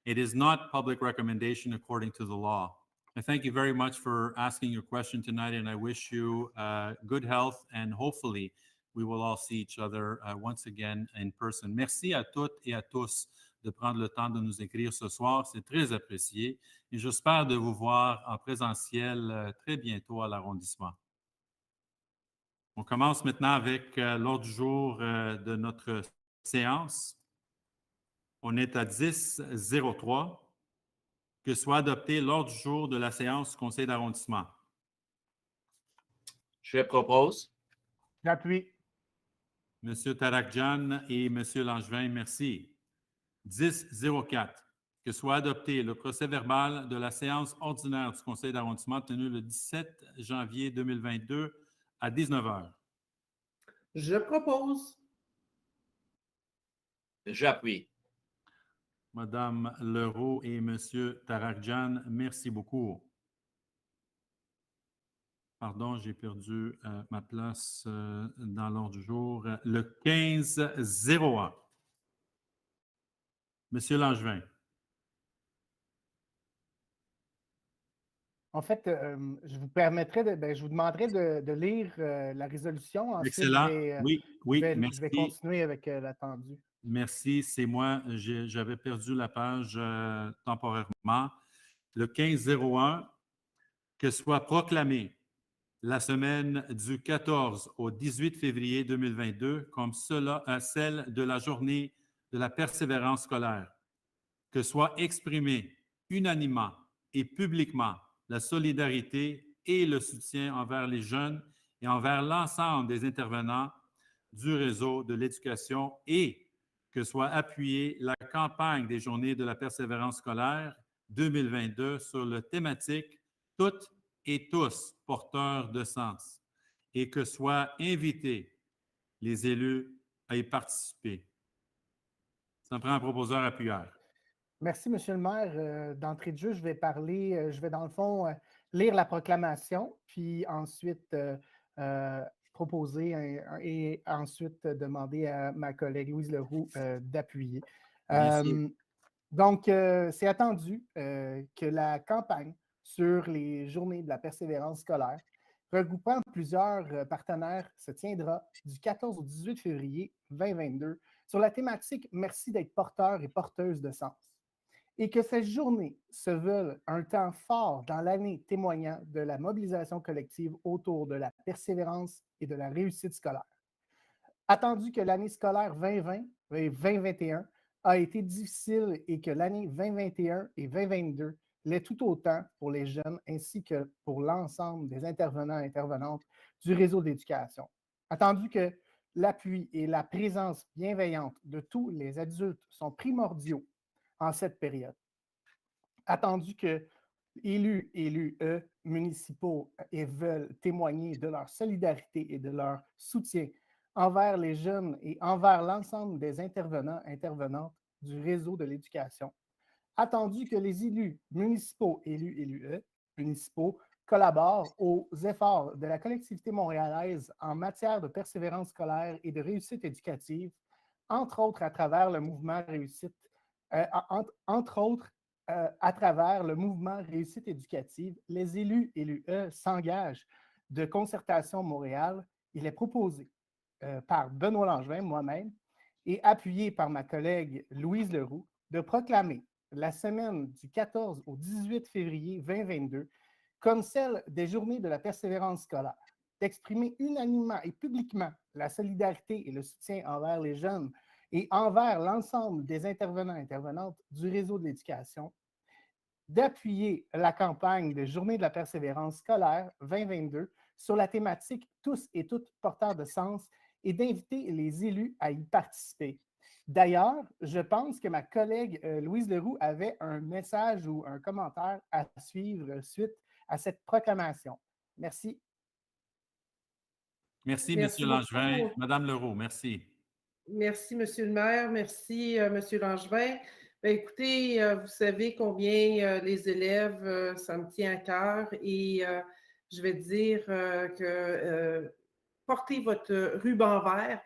It is not public recommendation according to the law. I thank you very much for asking your question tonight, and I wish you good health, and hopefully we will all see each other once again in person. Merci à toutes et à tous de prendre le temps de nous écrire ce soir. C'est très apprécié et j'espère de vous voir en présentiel très bientôt à l'arrondissement. On commence maintenant avec l'ordre du jour de notre séance. On est à 10:03. Que soit adopté l'ordre du jour de la séance du conseil d'arrondissement. Je propose. J'appuie. Monsieur Tarakjan et Monsieur Langevin, merci. 10:04. Que soit adopté le procès-verbal de la séance ordinaire du conseil d'arrondissement tenue le 17 janvier 2022 à 19h. Je propose. J'appuie. Madame Leroux et Monsieur Tarakjan, merci beaucoup. Pardon, j'ai perdu ma place dans l'ordre du jour. Le 15-01. Monsieur Langevin. En fait, je vous permettrai je vous demanderai de lire la résolution. Ensuite, Excellent. Oui, je vais merci. continuer avec l'attendu. Merci, c'est moi. J'avais perdu la page temporairement. Le 15-01, que soit proclamée la semaine du 14 au 18 février 2022 comme celle de la journée de la persévérance scolaire. Que soit exprimée unanimement et publiquement la solidarité et le soutien envers les jeunes et envers l'ensemble des intervenants du réseau de l'éducation et que soit appuyée la campagne des Journées de la persévérance scolaire 2022 sur la thématique « Toutes et tous porteurs de sens » et que soient invités les élus à y participer. Ça me prend un proposeur appuyeur. Merci, Monsieur le maire. D'entrée de jeu, je vais parler, je vais dans le fond lire la proclamation, puis ensuite proposer et ensuite demander à ma collègue Louise Leroux d'appuyer. Donc, c'est attendu que la campagne sur les journées de la persévérance scolaire, regroupant plusieurs partenaires, se tiendra du 14 au 18 février 2022 sur la thématique « Merci d'être porteur et porteuse de sens ». Et que cette journée se veuille un temps fort dans l'année témoignant de la mobilisation collective autour de la persévérance et de la réussite scolaire. Attendu que l'année scolaire 2020 et 2021 a été difficile et que l'année 2021 et 2022 l'est tout autant pour les jeunes ainsi que pour l'ensemble des intervenants et intervenantes du réseau d'éducation. Attendu que l'appui et la présence bienveillante de tous les adultes sont primordiaux en cette période. Attendu que élus municipaux veulent témoigner de leur solidarité et de leur soutien envers les jeunes et envers l'ensemble des intervenants et intervenantes du réseau de l'éducation. Attendu que les élus municipaux, municipaux, collaborent aux efforts de la collectivité montréalaise en matière de persévérance scolaire et de réussite éducative, entre autres à travers le mouvement réussite à travers le mouvement Réussite éducative, les élus s'engagent de Concertation Montréal. Il est proposé par Benoît Langevin, moi-même, et appuyé par ma collègue Louise Leroux, de proclamer la semaine du 14 au 18 février 2022 comme celle des Journées de la persévérance scolaire, d'exprimer unanimement et publiquement la solidarité et le soutien envers les jeunes et envers l'ensemble des intervenants et intervenantes du réseau de l'éducation, d'appuyer la campagne de Journée de la persévérance scolaire 2022 sur la thématique « Tous et toutes porteurs de sens » et d'inviter les élus à y participer. D'ailleurs, je pense que ma collègue Louise Leroux avait un message ou un commentaire à suivre suite à cette proclamation. Merci. Merci, M. Langevin. Madame Leroux, merci. Merci, M. le maire. Merci, M. Langevin. Bien, écoutez, vous savez combien les élèves, ça me tient à cœur et je vais dire que portez votre ruban vert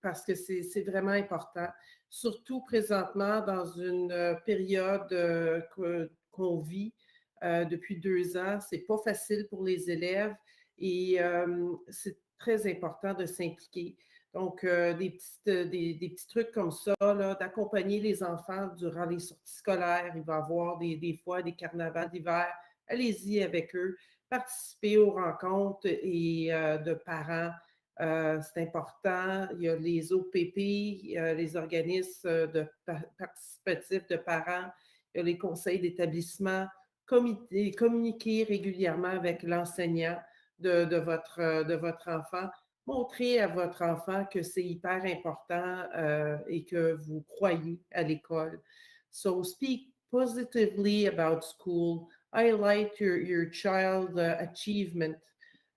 parce que c'est vraiment important, surtout présentement dans une période qu'on vit depuis 2 ans. C'est pas facile pour les élèves et c'est très important de s'impliquer. Donc, des petits trucs comme ça, d'accompagner les enfants durant les sorties scolaires. Il va y avoir des fois des carnavals d'hiver. Allez-y avec eux. Participez aux rencontres et de parents. C'est important. Il y a les OPP, les organismes participatifs de parents. Il y a les conseils d'établissement. Communiquer régulièrement avec l'enseignant de votre enfant. Montrez à votre enfant que c'est hyper important et que vous croyez à l'école. So speak positively about school. Highlight your child achievement.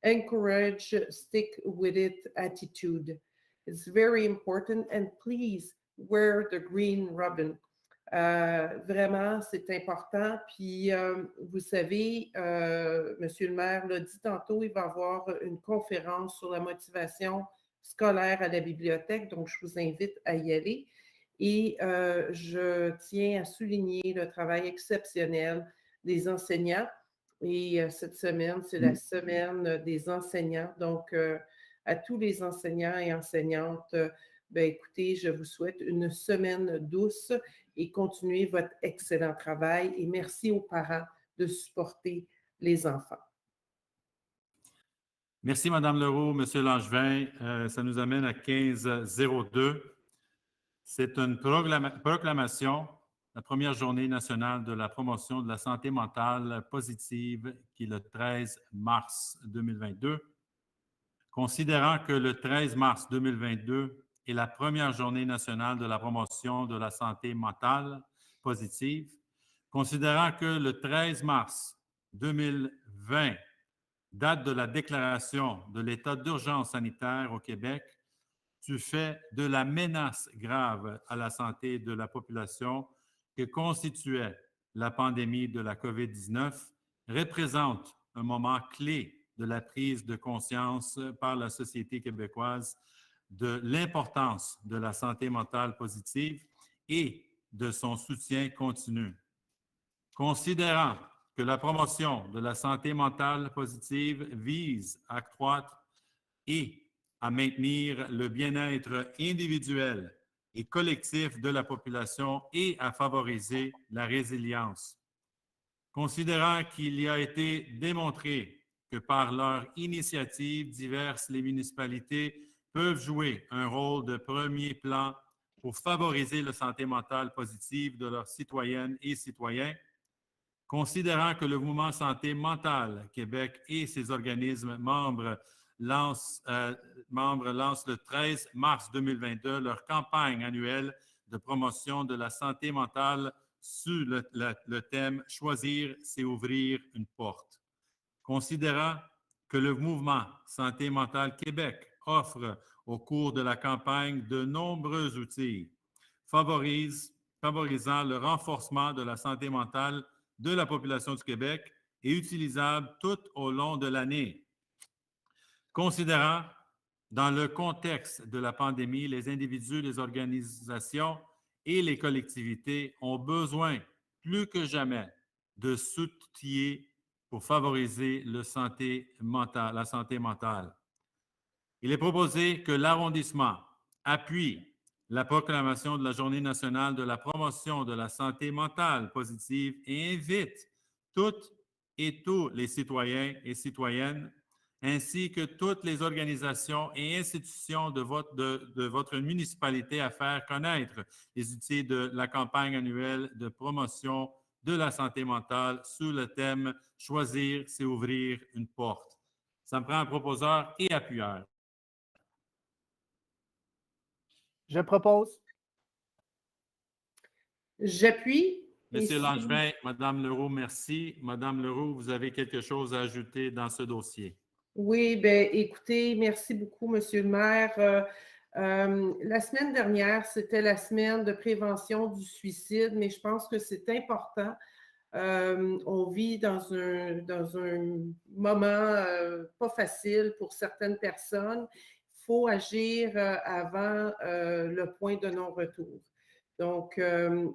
Encourage stick with it attitude. It's very important and please wear the green ribbon. Vraiment, c'est important. Puis, vous savez, Monsieur le maire l'a dit tantôt, il va y avoir une conférence sur la motivation scolaire à la bibliothèque, donc je vous invite à y aller. Et je tiens à souligner le travail exceptionnel des enseignants. Et cette semaine, c'est la semaine des enseignants. Donc, à tous les enseignants et enseignantes, ben, écoutez, je vous souhaite une semaine douce et continuez votre excellent travail. Et merci aux parents de supporter les enfants. Merci, Mme Leroux, M. Langevin. Ça nous amène à 15h02. C'est une proclamation, la première journée nationale de la promotion de la santé mentale positive qui est le 13 mars 2022. Considérant que le 13 mars 2022 est la première journée nationale de la promotion de la santé mentale positive, considérant que le 13 mars 2020, date de la déclaration de l'état d'urgence sanitaire au Québec, du fait de la menace grave à la santé de la population que constituait la pandémie de la COVID-19, représente un moment clé de la prise de conscience par la société québécoise de l'importance de la santé mentale positive et de son soutien continu. Considérant que la promotion de la santé mentale positive vise à accroître et à maintenir le bien-être individuel et collectif de la population et à favoriser la résilience. Considérant qu'il y a été démontré que par leur initiative diverses, les municipalités peuvent jouer un rôle de premier plan pour favoriser la santé mentale positive de leurs citoyennes et citoyens, considérant que le mouvement Santé mentale Québec et ses organismes membres lancent le 13 mars 2022 leur campagne annuelle de promotion de la santé mentale sur le thème « Choisir, c'est ouvrir une porte ». Considérant que le mouvement Santé mentale Québec offre au cours de la campagne de nombreux outils favorisant le renforcement de la santé mentale de la population du Québec et utilisables tout au long de l'année. Considérant, dans le contexte de la pandémie, les individus, les organisations et les collectivités ont besoin, plus que jamais, de s'outiller pour favoriser la santé mentale. Il est proposé que l'arrondissement appuie la proclamation de la Journée nationale de la promotion de la santé mentale positive et invite toutes et tous les citoyens et citoyennes ainsi que toutes les organisations et institutions de votre municipalité à faire connaître les outils de la campagne annuelle de promotion de la santé mentale sous le thème « Choisir, c'est ouvrir une porte ». Ça me prend un proposeur et appuyeur. Je propose. J'appuie. Monsieur Langevin, Madame Leroux, merci. Madame Leroux, vous avez quelque chose à ajouter dans ce dossier? Oui, bien, écoutez, merci beaucoup, Monsieur le maire. La semaine dernière, c'était la semaine de prévention du suicide, mais je pense que c'est important. On vit dans un moment pas facile pour certaines personnes. Il faut agir avant le point de non-retour. Donc,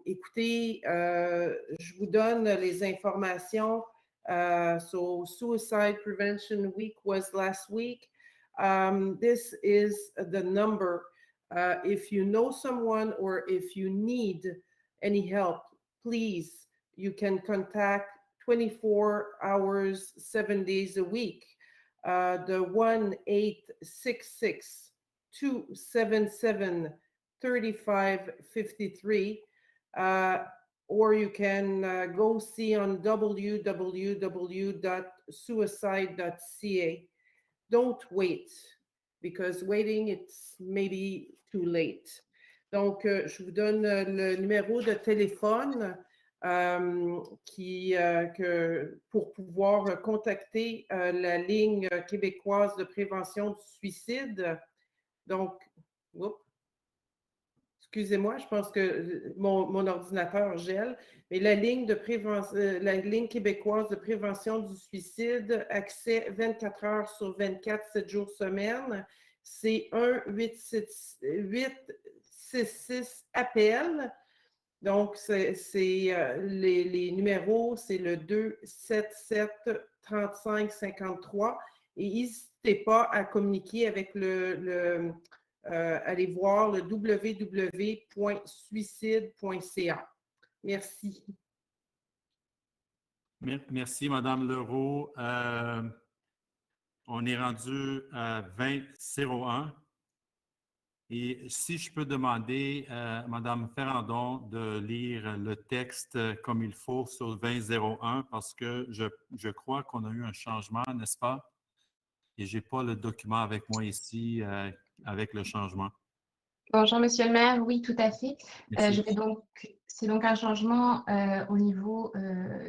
écoutez, je vous donne les informations. So Suicide Prevention Week was last week. This is the number. If you know someone or if you need any help, please, you can contact 24 hours, 7 days a week. The 1-866-277-3553. Or you can go see on www.suicide.ca. Don't wait, because waiting, it's maybe too late. Donc, je vous donne le numéro de téléphone pour pouvoir contacter la ligne québécoise de prévention du suicide. Donc, Excusez-moi, je pense que mon ordinateur gèle, mais la ligne québécoise de prévention du suicide, accès 24 heures sur 24, 7 jours semaine, c'est 1-866-APPEL. Donc, les numéros, c'est le 277-3553. Et n'hésitez pas à communiquer avec allez voir le www.suicide.ca. Merci. Merci, Mme Leroux. On est rendu à 2001. Et si je peux demander à Mme Ferrandon de lire le texte comme il faut sur 2001, parce que je crois qu'on a eu un changement, n'est-ce pas? Et je n'ai pas le document avec moi ici avec le changement. Bonjour, Monsieur le maire. Oui, tout à fait. Merci. C'est donc un changement au niveau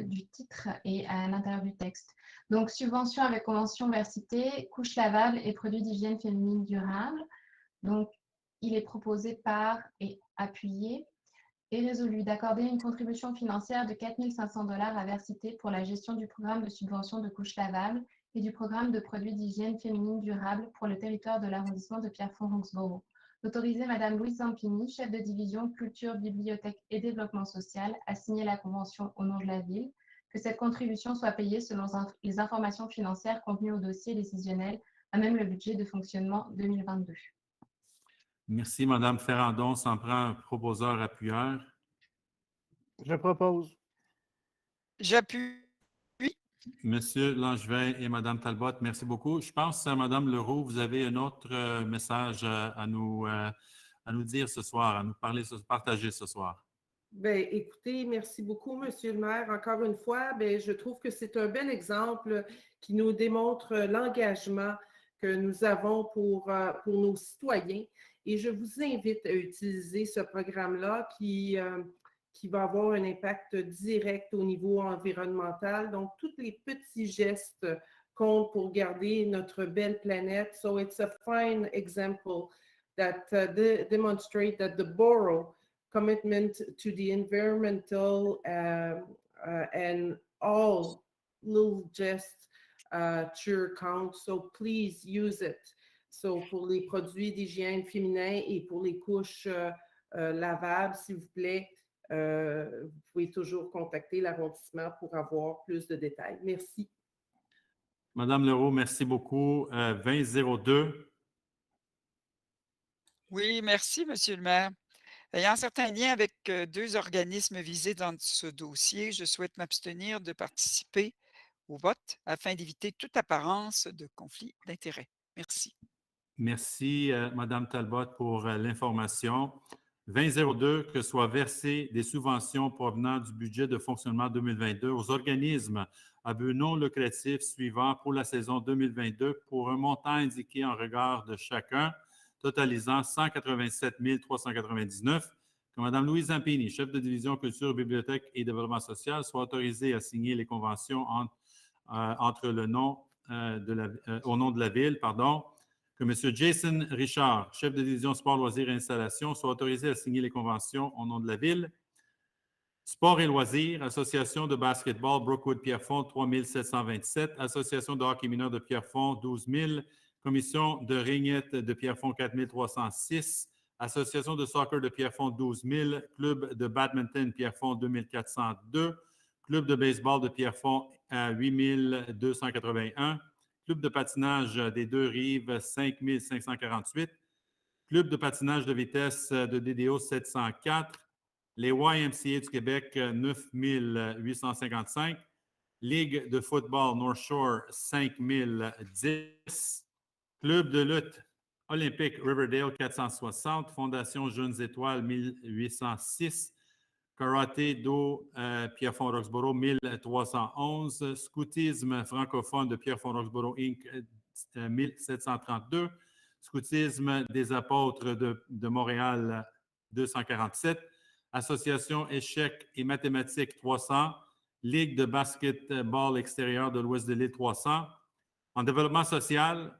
du titre et à l'intérieur du texte. Donc, subvention avec convention Versité, couches lavables et produits d'hygiène féminine durable. Donc, il est proposé par et appuyé et résolu d'accorder une contribution financière de 4 500 $ à Versité pour la gestion du programme de subvention de couches lavables et du programme de produits d'hygiène féminine durable pour le territoire de l'arrondissement de Pierrefonds-Roxboro. D'autoriser Mme Louise Zampini, chef de division Culture, Bibliothèque et Développement social, à signer la convention au nom de la Ville, que cette contribution soit payée selon les informations financières contenues au dossier décisionnel, à même le budget de fonctionnement 2022. Merci, Mme Ferrandon. S'en prend un proposeur-appuyeur. Je propose. J'appuie. Monsieur Langevin et Mme Talbot, merci beaucoup. Je pense, Mme Leroux, vous avez un autre message à nous dire ce soir, à nous partager ce soir. Bien, écoutez, merci beaucoup, Monsieur le maire. Encore une fois, bien, je trouve que c'est un bel exemple qui nous démontre l'engagement que nous avons pour nos citoyens. Et je vous invite à utiliser ce programme-là qui va avoir un impact direct au niveau environnemental. Donc, tous les petits gestes comptent pour garder notre belle planète. So, it's a fine example that demonstrates that the borough commitment to the environmental and all little gestes sure count. So, please use it. So, pour les produits d'hygiène féminin et pour les couches lavables, s'il vous plaît, vous pouvez toujours contacter l'arrondissement pour avoir plus de détails. Merci. Madame Leroux, merci beaucoup. 2002. Oui, merci, Monsieur le maire. Ayant certains liens avec deux organismes visés dans ce dossier, je souhaite m'abstenir de participer au vote afin d'éviter toute apparence de conflit d'intérêts. Merci. Merci, Mme Talbot, pour l'information. 2002, que soient versées des subventions provenant du budget de fonctionnement 2022 aux organismes à but non lucratif suivants pour la saison 2022 pour un montant indiqué en regard de chacun, totalisant 187 399, que Mme Louise Zampini, chef de division Culture, Bibliothèque et Développement social, soit autorisée à signer les conventions au nom de la Ville, que M. Jason Richard, chef de division Sport, Loisirs et Installations, soit autorisé à signer les conventions au nom de la Ville. Sport et loisirs, Association de basketball Brookwood Pierrefonds 3727, Association de hockey mineur de Pierrefonds 12 000, Commission de ringuette de Pierrefonds 4306, Association de soccer de Pierrefonds 12 000, Club de badminton Pierrefonds 2402, Club de baseball de Pierrefonds 8281, Club de patinage des Deux-Rives 5548, Club de patinage de vitesse de DDO 704, les YMCA du Québec 9855, Ligue de football North Shore 5010, Club de lutte olympique Riverdale 460, Fondation Jeunes Étoiles 1806, Karaté Do Pierrefonds-Roxboro 1311, Scoutisme francophone de Pierrefonds-Roxboro Inc. 1732, Scoutisme des Apôtres de Montréal 247, Association Échecs et mathématiques 300, Ligue de basketball extérieur de l'Ouest de l'île 300, en développement social,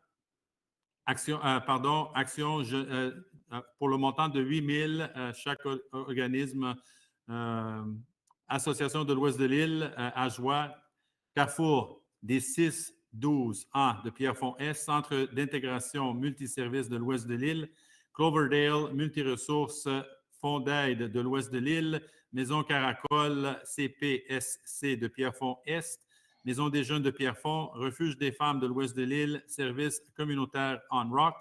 pour le montant de 8 000 chaque organisme, Association de l'Ouest de l'île, Ajoie, Carrefour des 6-12A de Pierrefonds-Est, Centre d'intégration multiservices de l'Ouest de l'île, Cloverdale, Multiressources, Fonds d'aide de l'Ouest de l'île, Maison Caracol, CPSC de Pierrefonds-Est, Maison des jeunes de Pierrefonds, Refuge des femmes de l'Ouest de l'île, Service communautaire On Rock.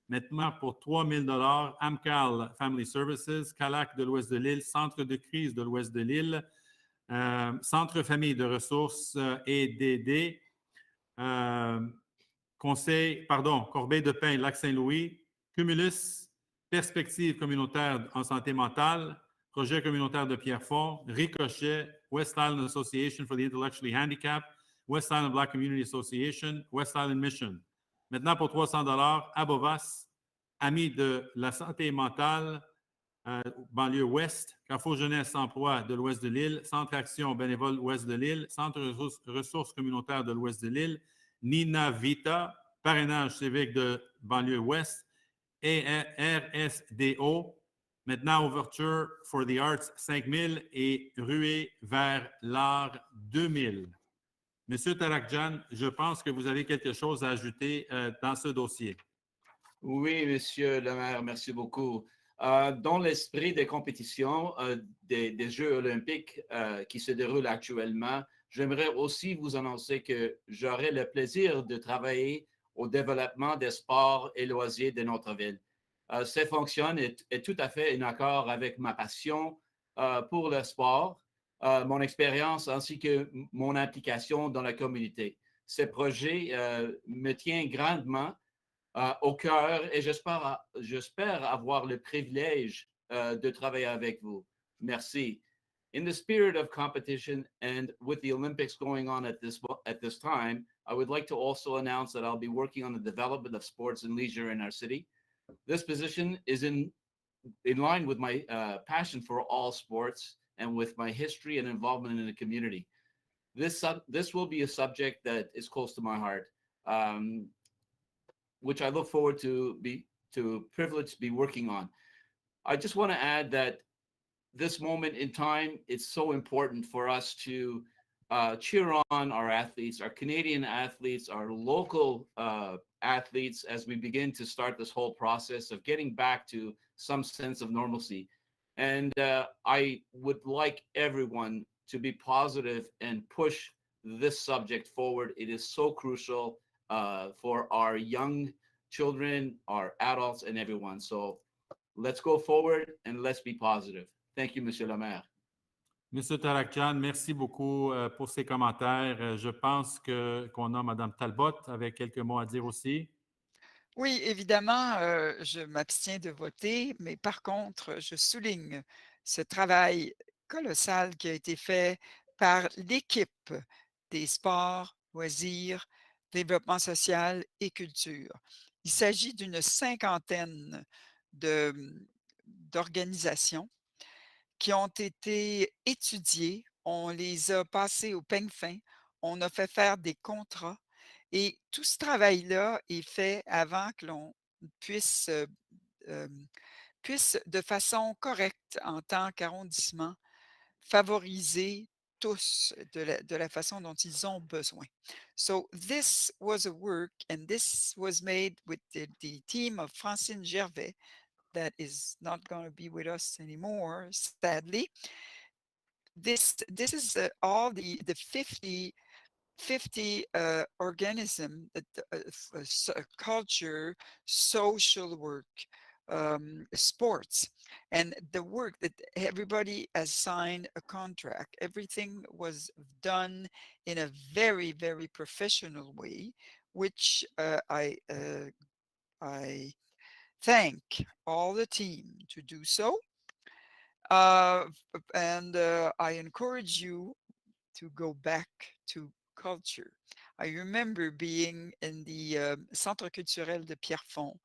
Maintenant, pour 3 000 $ AMCAL Family Services, CALAC de l'Ouest de l'île, Centre de crise de l'Ouest de l'île, Centre famille de ressources EDD, Corbeil de Pin, Lac-Saint-Louis, Cumulus, Perspective communautaire en santé mentale, Projet communautaire de Pierrefonds, Ricochet, West Island Association for the Intellectually Handicapped, West Island Black Community Association, West Island Mission. Maintenant, pour 300 $ Abovas, Amis de la santé mentale, banlieue ouest, Carrefour Jeunesse Emploi de l'Ouest de l'île, Centre Action bénévole Ouest de l'île, Centre ressources communautaires de l'Ouest de l'île, Nina Vita, parrainage civique de banlieue ouest, et RSDO, maintenant Overture for the Arts 5 000 et ruée vers l'art 2 000. Monsieur Tarakjan, je pense que vous avez quelque chose à ajouter dans ce dossier. Oui, Monsieur le maire, merci beaucoup. Dans l'esprit des compétitions des Jeux olympiques qui se déroulent actuellement, j'aimerais aussi vous annoncer que j'aurai le plaisir de travailler au développement des sports et loisirs de notre ville. Ces fonctions est tout à fait en accord avec ma passion pour le sport, mon expérience ainsi que mon implication dans la communauté. Ces projets me tiennent grandement au cœur et j'espère avoir le privilège de travailler avec vous. Merci. In the spirit of competition and with the Olympics going on at this time, I would like to also announce that I'll be working on the development of sports and leisure in our city. This position is in line with my passion for all sports and with my history and involvement in the community. This will be a subject that is close to my heart. Which I look forward to privilege to be working on. I just want to add that this moment in time, it's so important for us to cheer on our athletes, our Canadian athletes, our local athletes, as we begin to start this whole process of getting back to some sense of normalcy. And I would like everyone to be positive and push this subject forward. It is so crucial for our young children, our adults, and everyone. So let's go forward and let's be positive. Thank you, Monsieur le maire. Monsieur Tarakjan, merci beaucoup pour ces commentaires. Je pense qu'on a Mme Talbot avec quelques mots à dire aussi. Oui, évidemment, je m'abstiens de voter, mais par contre, je souligne ce travail colossal qui a été fait par l'équipe des sports, loisirs, développement social et culture. Il s'agit d'une 50aine d'organisations qui ont été étudiées. On les a passées au peigne fin. On a fait faire des contrats. Et tout ce travail-là est fait avant que l'on puisse de façon correcte en tant qu'arrondissement favoriser tous de la façon dont ils ont besoin. So this was a work and this was made with the team of Francine Gervais that is not going to be with us anymore, sadly. This is all the 50 organism, culture, social work, sports, and the work that everybody has signed a contract. Everything was done in a very, very professional way, which I thank all the team to do so. And I encourage you to go back to culture. I remember being in the Centre culturel de Pierrefonds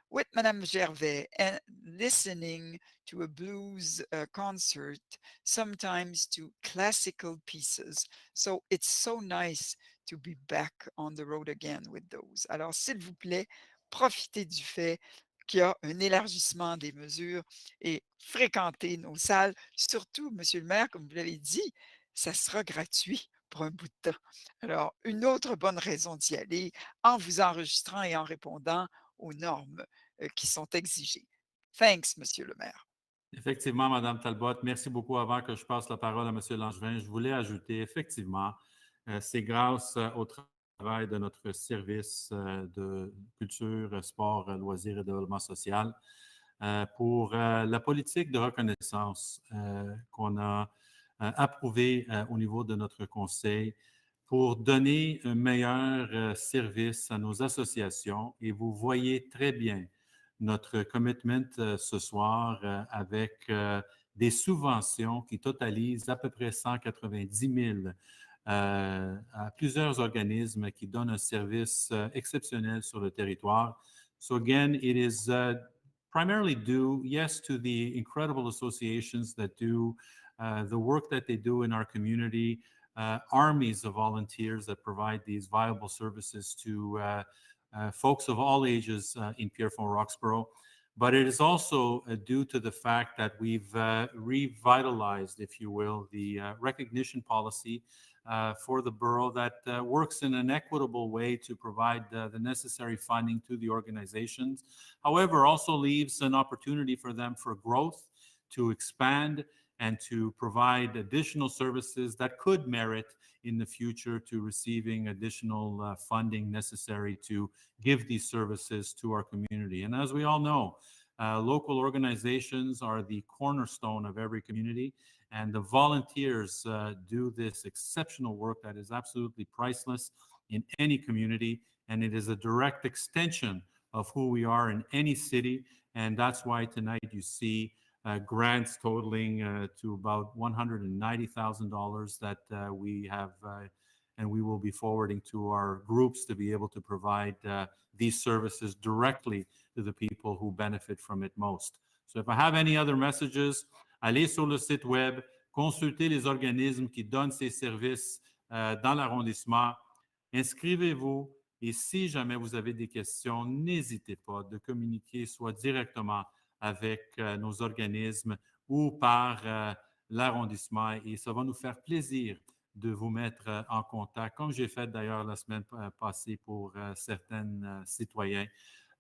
with Madame Gervais and listening to a blues concert, sometimes to classical pieces. So it's so nice to be back on the road again with those. Alors, s'il vous plaît, profitez du fait qu'il y a un élargissement des mesures et fréquenter nos salles. Surtout, Monsieur le maire, comme vous l'avez dit, ça sera gratuit pour un bout de temps. Alors, une autre bonne raison d'y aller en vous enregistrant et en répondant aux normes qui sont exigées. Thanks, Monsieur le maire. Effectivement, Madame Talbot, merci beaucoup. Avant que je passe la parole à Monsieur Langevin, je voulais ajouter, effectivement, c'est grâce au travail de notre service de culture, sport, loisirs et développement social pour la politique de reconnaissance qu'on a approuvée au niveau de notre conseil pour donner un meilleur service à nos associations. Et vous voyez très bien notre commitment ce soir avec des subventions qui totalisent à peu près 190 000 à plusieurs organismes qui donnent un service exceptionnel sur le territoire. So again, it is primarily due, yes, to the incredible associations that do the work that they do in our community, armies of volunteers that provide these viable services to folks of all ages in Pierrefonds Roxborough. But it is also due to the fact that we've revitalized, if you will, the recognition policy for the borough that works in an equitable way to provide the necessary funding to the organizations. However, also leaves an opportunity for them for growth, to expand, and to provide additional services that could merit in the future to receiving additional funding necessary to give these services to our community. And as we all know, local organizations are the cornerstone of every community, and the volunteers do this exceptional work that is absolutely priceless in any community, and it is a direct extension of who we are in any city, and that's why tonight you see grants totaling to about $190,000 that we have and we will be forwarding to our groups to be able to provide these services directly to the people who benefit from it most. So if I have any other messages, allez sur le site web, consultez les organismes qui donnent ces services dans l'arrondissement, inscrivez-vous et si jamais vous avez des questions, n'hésitez pas de communiquer soit directement avec nos organismes ou par l'arrondissement et ça va nous faire plaisir de vous mettre en contact, comme j'ai fait d'ailleurs la semaine passée pour certains citoyens.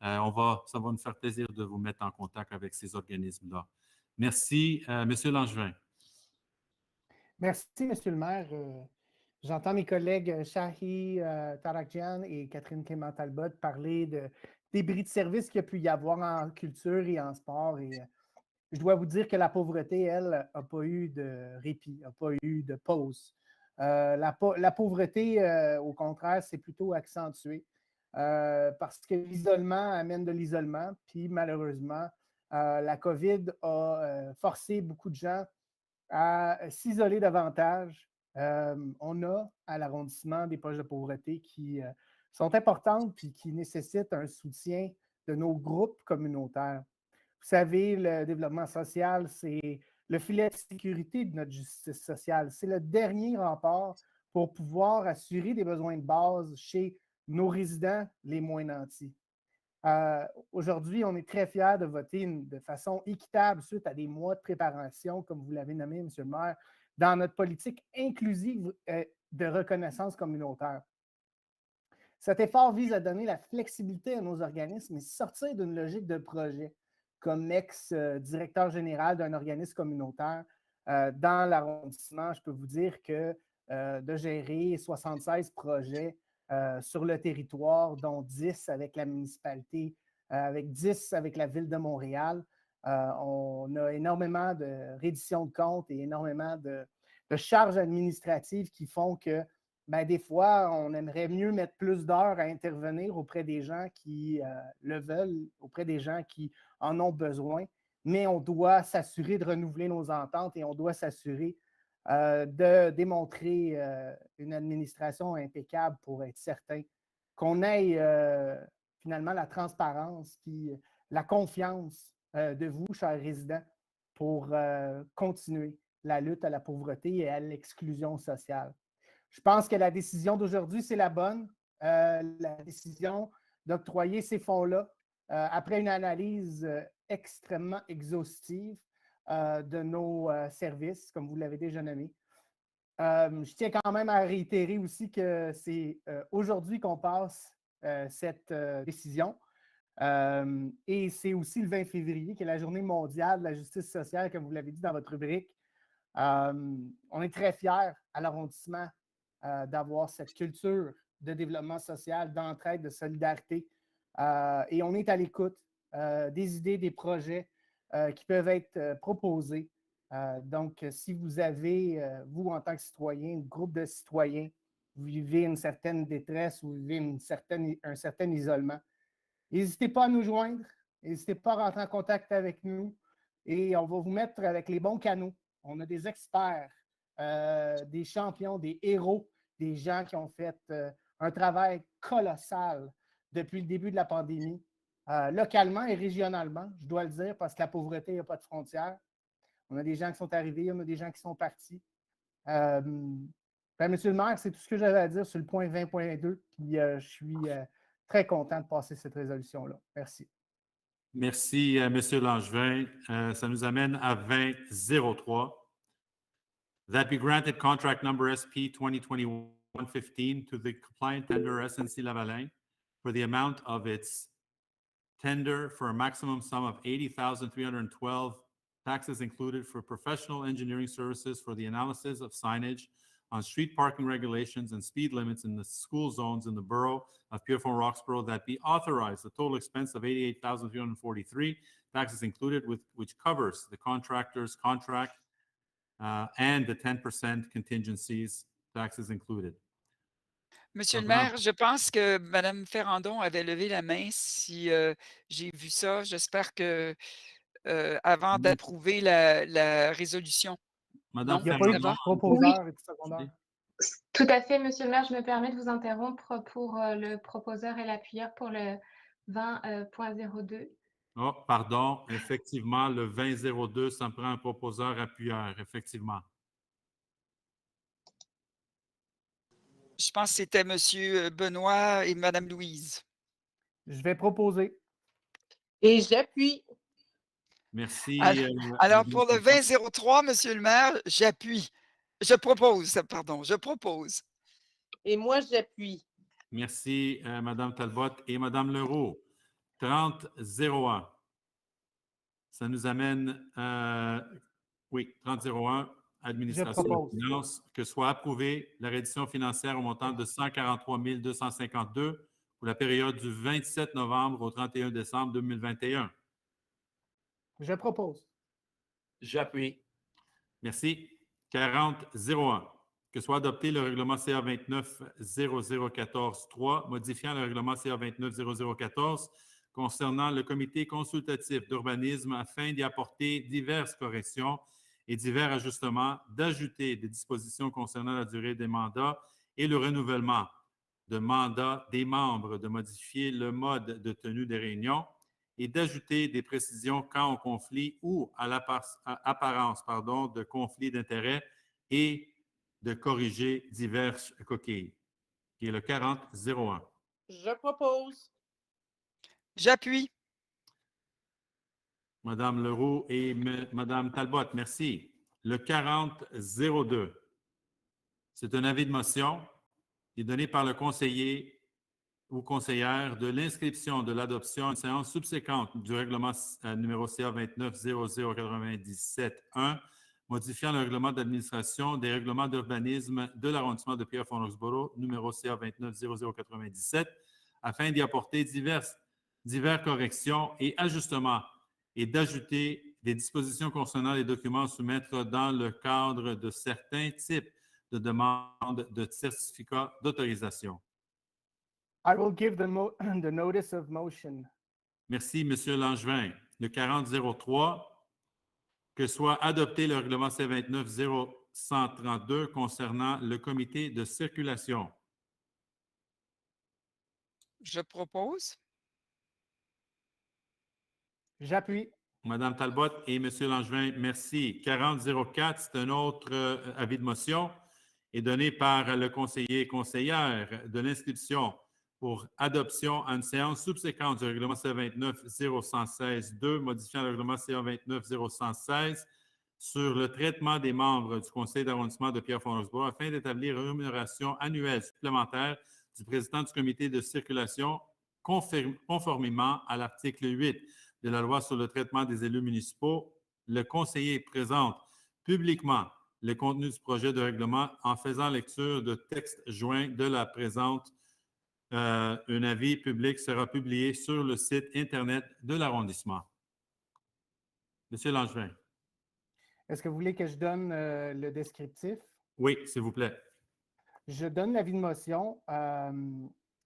Ça va nous faire plaisir de vous mettre en contact avec ces organismes-là. Merci, Monsieur Langevin. Merci, Monsieur le maire. J'entends mes collègues Shahi Tarakjian et Catherine Clément-Talbot parler des bris de service qu'il y a pu y avoir en culture et en sport. Et je dois vous dire que la pauvreté, elle, n'a pas eu de répit, n'a pas eu de pause. La pauvreté, au contraire, c'est plutôt accentué parce que l'isolement amène de l'isolement. Puis malheureusement, la COVID a forcé beaucoup de gens à s'isoler davantage. On a à l'arrondissement des poches de pauvreté qui sont importantes puis qui nécessitent un soutien de nos groupes communautaires. Vous savez, le développement social, c'est le filet de sécurité de notre justice sociale. C'est le dernier rempart pour pouvoir assurer des besoins de base chez nos résidents les moins nantis. Aujourd'hui, on est très fiers de voter de façon équitable suite à des mois de préparation, comme vous l'avez nommé, M. le maire, dans notre politique inclusive de reconnaissance communautaire. Cet effort vise à donner la flexibilité à nos organismes et sortir d'une logique de projet. Comme ex-directeur général d'un organisme communautaire dans l'arrondissement, je peux vous dire que de gérer 76 projets sur le territoire, dont 10 avec la municipalité, avec 10 avec la Ville de Montréal, on a énormément de reddition de comptes et énormément de charges administratives qui font que des fois, on aimerait mieux mettre plus d'heures à intervenir auprès des gens qui le veulent, auprès des gens qui en ont besoin, mais on doit s'assurer de renouveler nos ententes et on doit s'assurer de démontrer une administration impeccable pour être certain qu'on ait finalement la transparence puis la confiance de vous, chers résidents, pour continuer la lutte à la pauvreté et à l'exclusion sociale. Je pense que la décision d'aujourd'hui, c'est la bonne. La décision d'octroyer ces fonds-là après une analyse extrêmement exhaustive de nos services, comme vous l'avez déjà nommé. Je tiens quand même à réitérer aussi que c'est aujourd'hui qu'on passe cette décision. Et c'est aussi le 20 février, qui est la journée mondiale de la justice sociale, comme vous l'avez dit dans votre rubrique. On est très fiers à l'arrondissement d'avoir cette culture de développement social, d'entraide, de solidarité. Et on est à l'écoute des idées, des projets qui peuvent être proposés. Donc, si vous avez, vous, en tant que citoyen, un groupe de citoyens, vous vivez une certaine détresse ou vous vivez un certain isolement, n'hésitez pas à nous joindre, n'hésitez pas à rentrer en contact avec nous et on va vous mettre avec les bons canaux. On a des experts, des champions, des héros, des gens qui ont fait un travail colossal depuis le début de la pandémie, localement et régionalement, je dois le dire, parce que la pauvreté, il n'y a pas de frontières. On a des gens qui sont arrivés, on a des gens qui sont partis. Monsieur le maire, c'est tout ce que j'avais à dire sur le point 20.2. Puis je suis très content de passer cette résolution-là. Merci. Merci, M. Langevin. Ça nous amène à 20.03. That be granted contract number SP 2021-15 to the compliant tender SNC-Lavalin for the amount of its tender for a maximum sum of $80,312, taxes included, for professional engineering services for the analysis of signage on street parking regulations and speed limits in the school zones in the borough of Pierrefonds Roxborough, that be authorized. The total expense of $88,343, taxes included, which covers the contractor's contract and the 10% contingencies, taxes included. Monsieur le maire, je pense que Mme Ferrandon avait levé la main si j'ai vu ça. J'espère que avant d'approuver la résolution. Madame Il n'y a pas eu de proposeur et de secondaire. Tout à fait, monsieur le maire. Je me permets de vous interrompre pour le proposeur et l'appuyeur pour le 20.02. Oh, pardon. Effectivement, le 20.02, ça me prend un proposeur appuyeur, effectivement. Je pense que c'était M. Benoît et Mme Louise. Je vais proposer. Et j'appuie. Merci. Alors, pour le 20.03, Monsieur le maire, j'appuie. Je propose, pardon, je propose. Et moi, j'appuie. Merci, Mme Talbot et Mme Leroux. 30.01. Ça nous amène, oui, 30.01, Administration des finances, que soit approuvée la reddition financière au montant de 143 252 pour la période du 27 novembre au 31 décembre 2021. Je propose. J'appuie. Merci. 40.01. Que soit adopté le règlement CA 29.0014.3, modifiant le règlement CA 29.0014 concernant le comité consultatif d'urbanisme afin d'y apporter diverses corrections et divers ajustements, d'ajouter des dispositions concernant la durée des mandats et le renouvellement de mandat des membres, de modifier le mode de tenue des réunions et d'ajouter des précisions quant au conflit ou à l'apparence de conflit d'intérêts et de corriger diverses coquilles, qui est le 40.01. Je propose. J'appuie. Madame Leroux et Madame Talbot, merci. Le 40.02, c'est un avis de motion qui est donné par le conseiller ou conseillère de l'inscription de l'adoption à une séance subséquente du règlement numéro CA 29.0097.1, modifiant le règlement d'administration des règlements d'urbanisme de l'arrondissement de Pierrefonds-Roxborough, numéro CA 29.0097, afin d'y apporter diverses corrections et ajustements et d'ajouter des dispositions concernant les documents à soumettre dans le cadre de certains types de demandes de certificats d'autorisation. I will give the notice of motion. Merci, M. Langevin. Le 40.03, que soit adopté le règlement C29.0132 concernant le comité de circulation. Je propose. J'appuie. Madame Talbot et M. Langevin, merci. 40.04, c'est un autre avis de motion est donné par le conseiller et conseillère de l'inscription pour adoption à une séance subséquente du règlement CA29-0116-2, modifiant le règlement CA29-0116 sur le traitement des membres du conseil d'arrondissement de Pierrefonds-Roxborough afin d'établir une rémunération annuelle supplémentaire du président du comité de circulation conformément à l'article 8 de la loi sur le traitement des élus municipaux. Le conseiller présente publiquement le contenu du projet de règlement en faisant lecture de textes joints de la présente. Un avis public sera publié sur le site Internet de l'arrondissement. Monsieur Langevin. Est-ce que vous voulez que je donne le descriptif? Oui, s'il vous plaît. Je donne l'avis de motion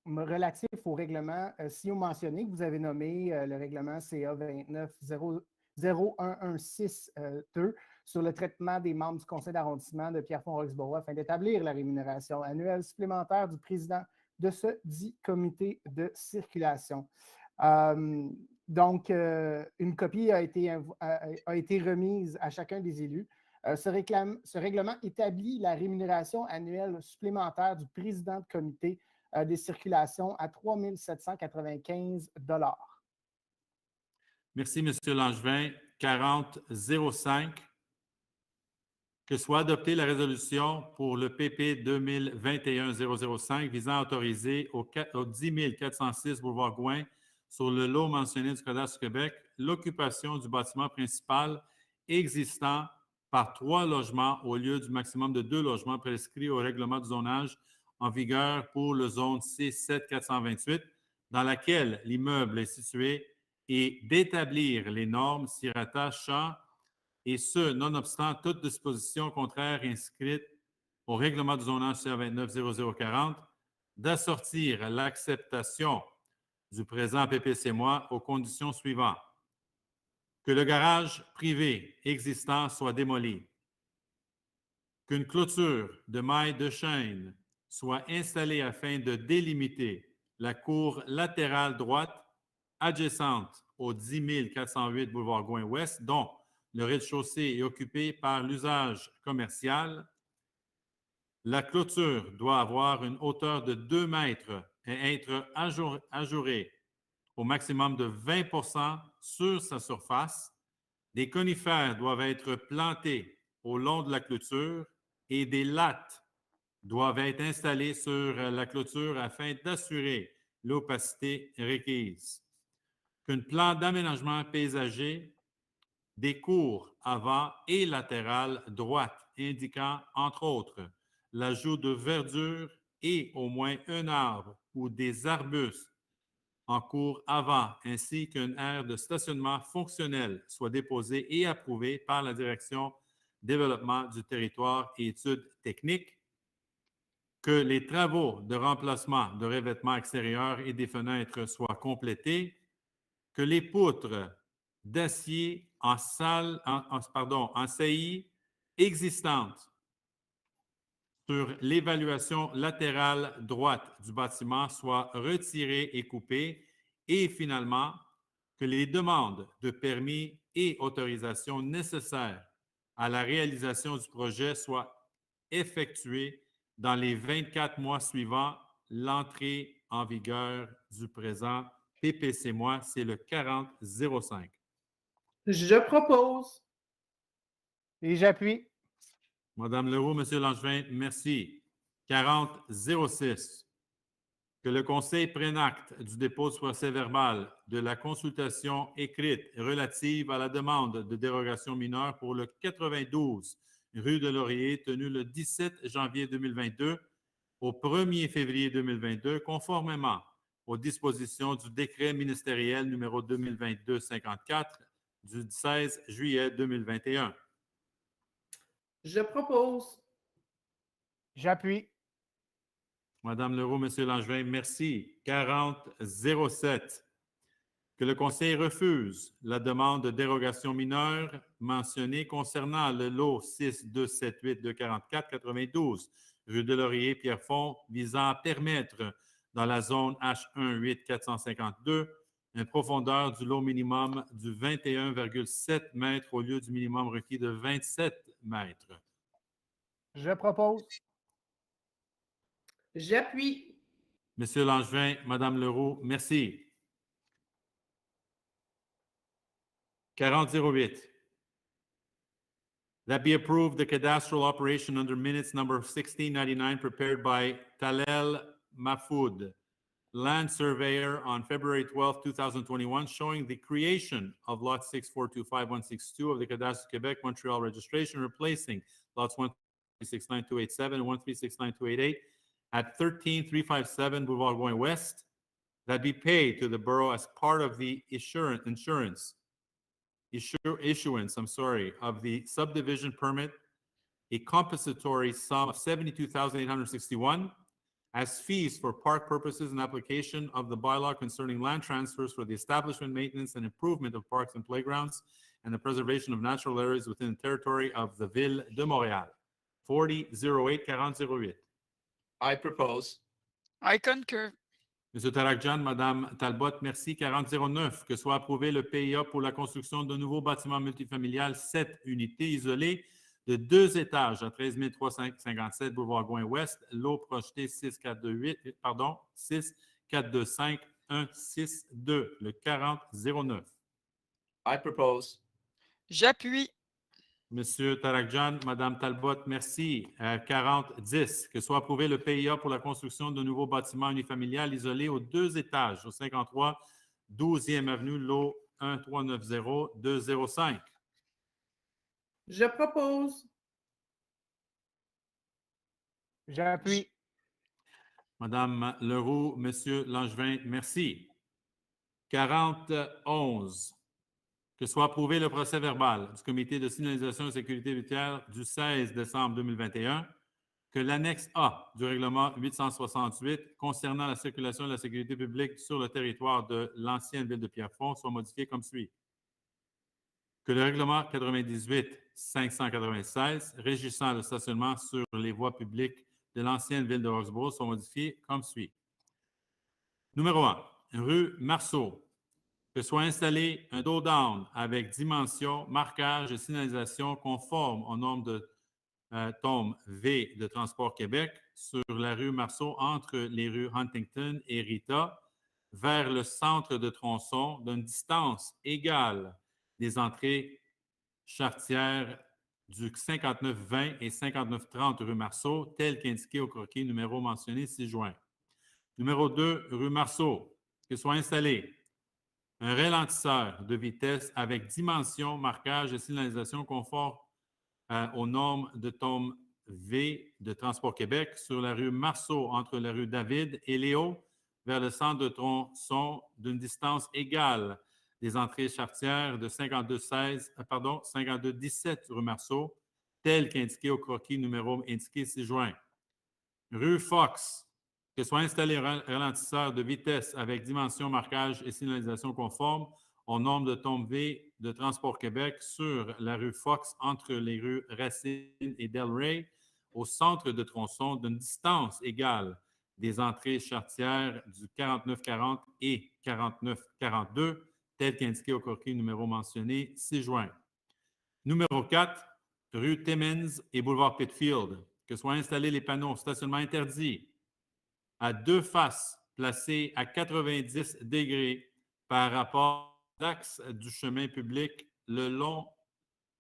relatif au règlement si vous mentionnez que vous avez nommé le règlement CA 29-0116-2 sur le traitement des membres du conseil d'arrondissement de Pierrefonds-Roxborough afin d'établir la rémunération annuelle supplémentaire du président de ce dit comité de circulation. Donc, une copie a été remise à chacun des élus. Ce règlement établit la rémunération annuelle supplémentaire du président de comité des circulations à 3 795 $. Merci, M. Langevin. 40-05. Que soit adoptée la résolution pour le PP 2021-005 visant à autoriser au 10 406 boulevard Gouin, sur le lot mentionné du Cadastre du Québec, l'occupation du bâtiment principal existant par 3 logements au lieu du maximum de 2 logements prescrits au règlement du zonage en vigueur pour le zone C7-428, dans laquelle l'immeuble est situé, et d'établir les normes s'y rattachant, et ce, nonobstant toute disposition contraire inscrite au règlement du zonage CA29-0040, d'assortir l'acceptation du présent PPC-MOI aux conditions suivantes. Que le garage privé existant soit démoli. Qu'une clôture de mailles de chaîne soit installée afin de délimiter la cour latérale droite adjacente au 10 408 boulevard Gouin-Ouest, dont le rez-de-chaussée est occupé par l'usage commercial. La clôture doit avoir une hauteur de 2 mètres et être ajourée au maximum de 20 % sur sa surface. Des conifères doivent être plantés au long de la clôture et des lattes doivent être installées sur la clôture afin d'assurer l'opacité requise. Qu'un plan d'aménagement paysager des cours avant et latérales droites indiquant, entre autres, l'ajout de verdure et au moins un arbre ou des arbustes en cours avant, ainsi qu'une aire de stationnement fonctionnelle soit déposée et approuvée par la Direction Développement du territoire et études techniques, que les travaux de remplacement de revêtements extérieurs et des fenêtres soient complétés, que les poutres d'acier en saillie existantes sur l'évaluation latérale droite du bâtiment soient retirées et coupées, et finalement, que les demandes de permis et autorisations nécessaires à la réalisation du projet soient effectuées dans les 24 mois suivant l'entrée en vigueur du présent PPC-MOI, c'est le 40-05. Je propose. Et j'appuie. Madame Leroux, Monsieur Langevin, merci. 40-06. Que le Conseil prenne acte du dépôt du procès-verbal de la consultation écrite relative à la demande de dérogation mineure pour le 92 rue de Laurier, tenue le 17 janvier 2022 au 1er février 2022, conformément aux dispositions du décret ministériel numéro 2022-54 du 16 juillet 2021. Je propose. J'appuie. Madame Leroux, Monsieur Langevin, merci. 40-07. Que le Conseil refuse la demande de dérogation mineure mentionnée concernant le lot 6278 de 44-92 rue de Laurier, Pierrefonds, visant à permettre dans la zone H1-8-452 une profondeur du lot minimum du 21,7 mètres au lieu du minimum requis de 27 mètres. Je propose. J'appuie. Monsieur Langevin, Madame Leroux, merci. 4008. That be approved the cadastral operation under minutes number 1699 prepared by Talel Mahfoud, land surveyor on February 12, 2021, showing the creation of lot 6425162 of the Cadastre Quebec Montreal registration, replacing lots 1369287 and 1369288 at 13357 Boulevard going West, that be paid to the borough as part of the issuance of the subdivision permit, a compensatory sum of $72,861 as fees for park purposes and application of the bylaw concerning land transfers for the establishment, maintenance, and improvement of parks and playgrounds and the preservation of natural areas within the territory of the Ville de Montréal. 4008-4008. I propose. I concur. Monsieur Tarakjan, Madame Talbot, merci. 4009, que soit approuvé le PIA pour la construction d'un nouveau bâtiment multifamilial, 7 unités isolées de 2 étages à 13 357 Boulevard Gouin-Ouest, lot projeté 6425162, le 4009. I propose. J'appuie. Monsieur Tarakjan, Madame Talbot, merci. 4010, que soit approuvé le PIA pour la construction d'un nouveau bâtiment unifamilial isolé aux 2 étages au 53 12e avenue, lot 1390205. Je propose. J'appuie. Madame Leroux, Monsieur Langevin, merci. 4011, que soit approuvé le procès-verbal du Comité de signalisation et sécurité routière du 16 décembre 2021, que l'annexe A du règlement 868 concernant la circulation et la sécurité publique sur le territoire de l'ancienne ville de Pierrefonds soit modifié comme suit. Que le règlement 98-596 régissant le stationnement sur les voies publiques de l'ancienne ville de Roxborough soit modifié comme suit. Numéro 1, rue Marceau, que soit installé un dos-down avec dimension, marquage et signalisation conforme aux normes de tome V de Transport Québec sur la rue Marceau entre les rues Huntington et Rita vers le centre de tronçon d'une distance égale des entrées charretières du 5920 et 5930 rue Marceau, tel qu'indiqué au croquis numéro mentionné 6 juin. Numéro 2, rue Marceau, que soit installé un ralentisseur de vitesse avec dimension, marquage et signalisation conforme aux normes de tome V de Transport Québec sur la rue Marceau entre la rue David et Léo vers le centre de tronçon d'une distance égale des entrées charretières de 5217 rue Marceau, tel qu'indiqué au croquis numéro indiqué 6 juin. Rue Fox, que soit installé un ralentisseur de vitesse avec dimension, marquage et signalisation conforme aux normes de tome V de Transport Québec sur la rue Fox entre les rues Racine et Delray au centre de tronçon d'une distance égale des entrées charretières du 4940 et 4942, tel qu'indiqué au croquis numéro mentionné 6 juin. Numéro 4, rue Timmins et boulevard Pitfield, que soient installés les panneaux stationnement interdits à 2 faces placées à 90 degrés par rapport à l'axe du chemin public le long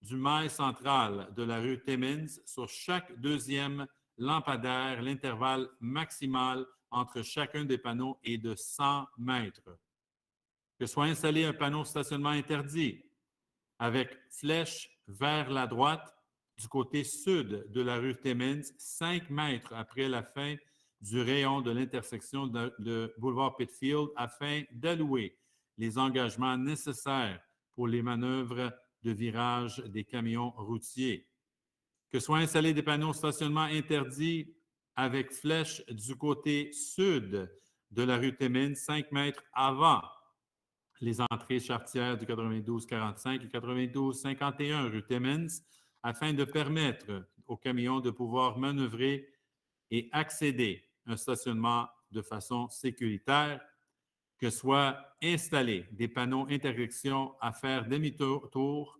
du mail central de la rue Timmins sur chaque deuxième lampadaire. L'intervalle maximal entre chacun des panneaux est de 100 mètres. Que soit installé un panneau stationnement interdit avec flèche vers la droite du côté sud de la rue Timmins, 5 mètres après la fin du rayon de l'intersection de boulevard Pitfield afin d'allouer les engagements nécessaires pour les manœuvres de virage des camions routiers. Que soient installés des panneaux stationnement interdits avec flèche du côté sud de la rue Timmins, 5 mètres avant les entrées charretières du 9245 et 9251 rue Timmins, afin de permettre aux camions de pouvoir manœuvrer et accéder à un stationnement de façon sécuritaire. Que soient installés des panneaux interdiction à faire demi-tour,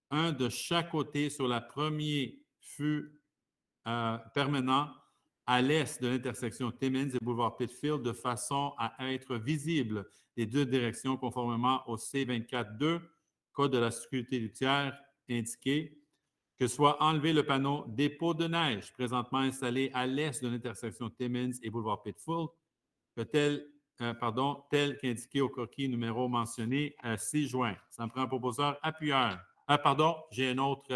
un de chaque côté sur le premier fût permanent à l'est de l'intersection Timmins et boulevard Pitfield de façon à être visible des deux directions conformément au C-24-2, Code de la sécurité routière indiqué, que soit enlevé le panneau dépôt de neige présentement installé à l'est de l'intersection Timmins et boulevard Pitfield, tel qu'indiqué au croquis numéro mentionné 6 juin. Ça me prend un proposeur appuyeur. J'ai un autre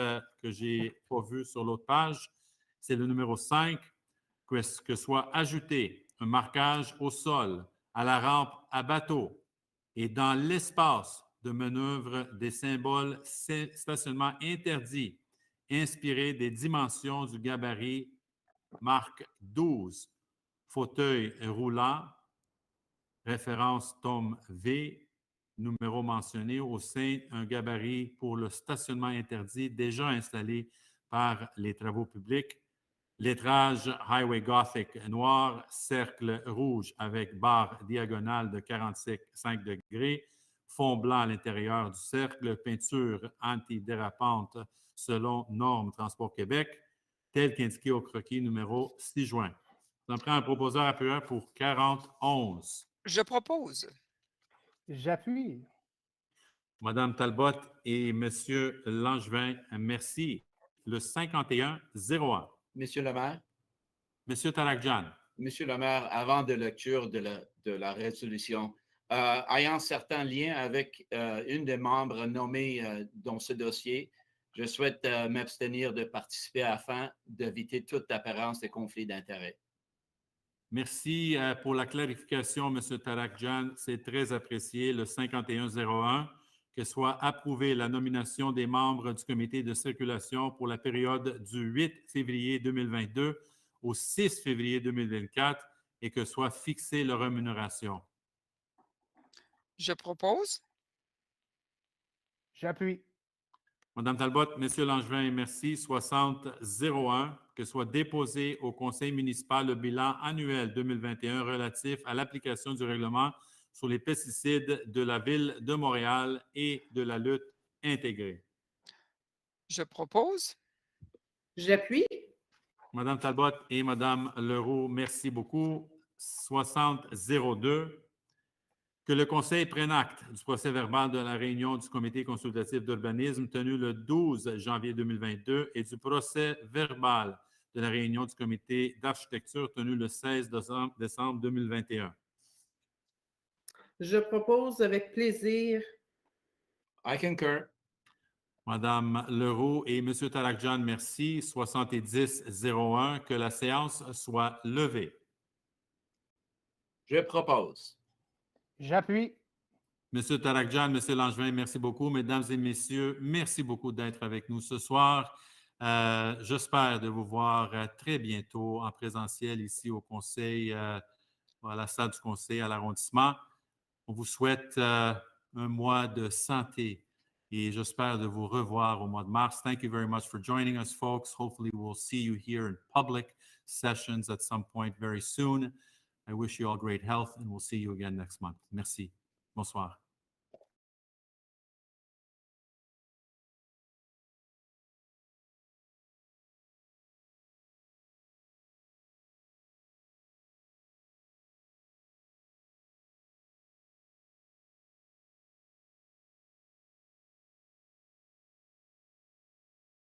que je n'ai pas vu sur l'autre page. C'est le numéro 5, que soit ajouté un marquage au sol, à la rampe à bateau et dans l'espace de manœuvre des symboles stationnement interdits, inspirés des dimensions du gabarit marque 12, fauteuil roulant, référence tome V, numéro mentionné au sein d'un gabarit pour le stationnement interdit déjà installé par les travaux publics. Lettrage Highway Gothic noir, cercle rouge avec barre diagonale de 45 degrés, fond blanc à l'intérieur du cercle, peinture antidérapante selon normes Transport Québec, tel qu'indiqué au croquis numéro 6 juin. Ça me prend un proposeur appuyeur pour 4011. Je propose. J'appuie. Madame Talbot et Monsieur Langevin, merci. Le 5101. Monsieur le maire, Monsieur Tarakjan. Monsieur le maire, avant de lecture de la résolution, ayant certains liens avec une des membres nommés dans ce dossier, je souhaite m'abstenir de participer afin d'éviter toute apparence de conflit d'intérêts. Merci pour la clarification, M. Tarakjan. C'est très apprécié. Le 5101, que soit approuvée la nomination des membres du comité de circulation pour la période du 8 février 2022 au 6 février 2024 et que soit fixée leur rémunération. Je propose. J'appuie. Madame Talbot, Monsieur Langevin, merci. 6001, que soit déposé au Conseil municipal le bilan annuel 2021 relatif à l'application du règlement sur les pesticides de la Ville de Montréal et de la lutte intégrée. Je propose. J'appuie. Madame Talbot et Madame Leroux, merci beaucoup. 6002, que le Conseil prenne acte du procès-verbal de la réunion du Comité consultatif d'urbanisme tenue le 12 janvier 2022 et du procès-verbal de la réunion du Comité d'architecture tenue le 16 décembre 2021. Je propose avec plaisir. I concur. Madame Leroux et Monsieur Tarakjan, merci. 7001, que la séance soit levée. Je propose. J'appuie. Monsieur Tarakjan, Monsieur Langevin, merci beaucoup. Mesdames et messieurs, merci beaucoup d'être avec nous ce soir. J'espère de vous voir très bientôt en présentiel ici au Conseil, à la salle du Conseil, à l'arrondissement. On vous souhaite un mois de santé et j'espère de vous revoir au mois de mars. Thank you very much for joining us, folks. Hopefully, we'll see you here in public sessions at some point very soon. I wish you all great health and we'll see you again next month. Merci. Bonsoir.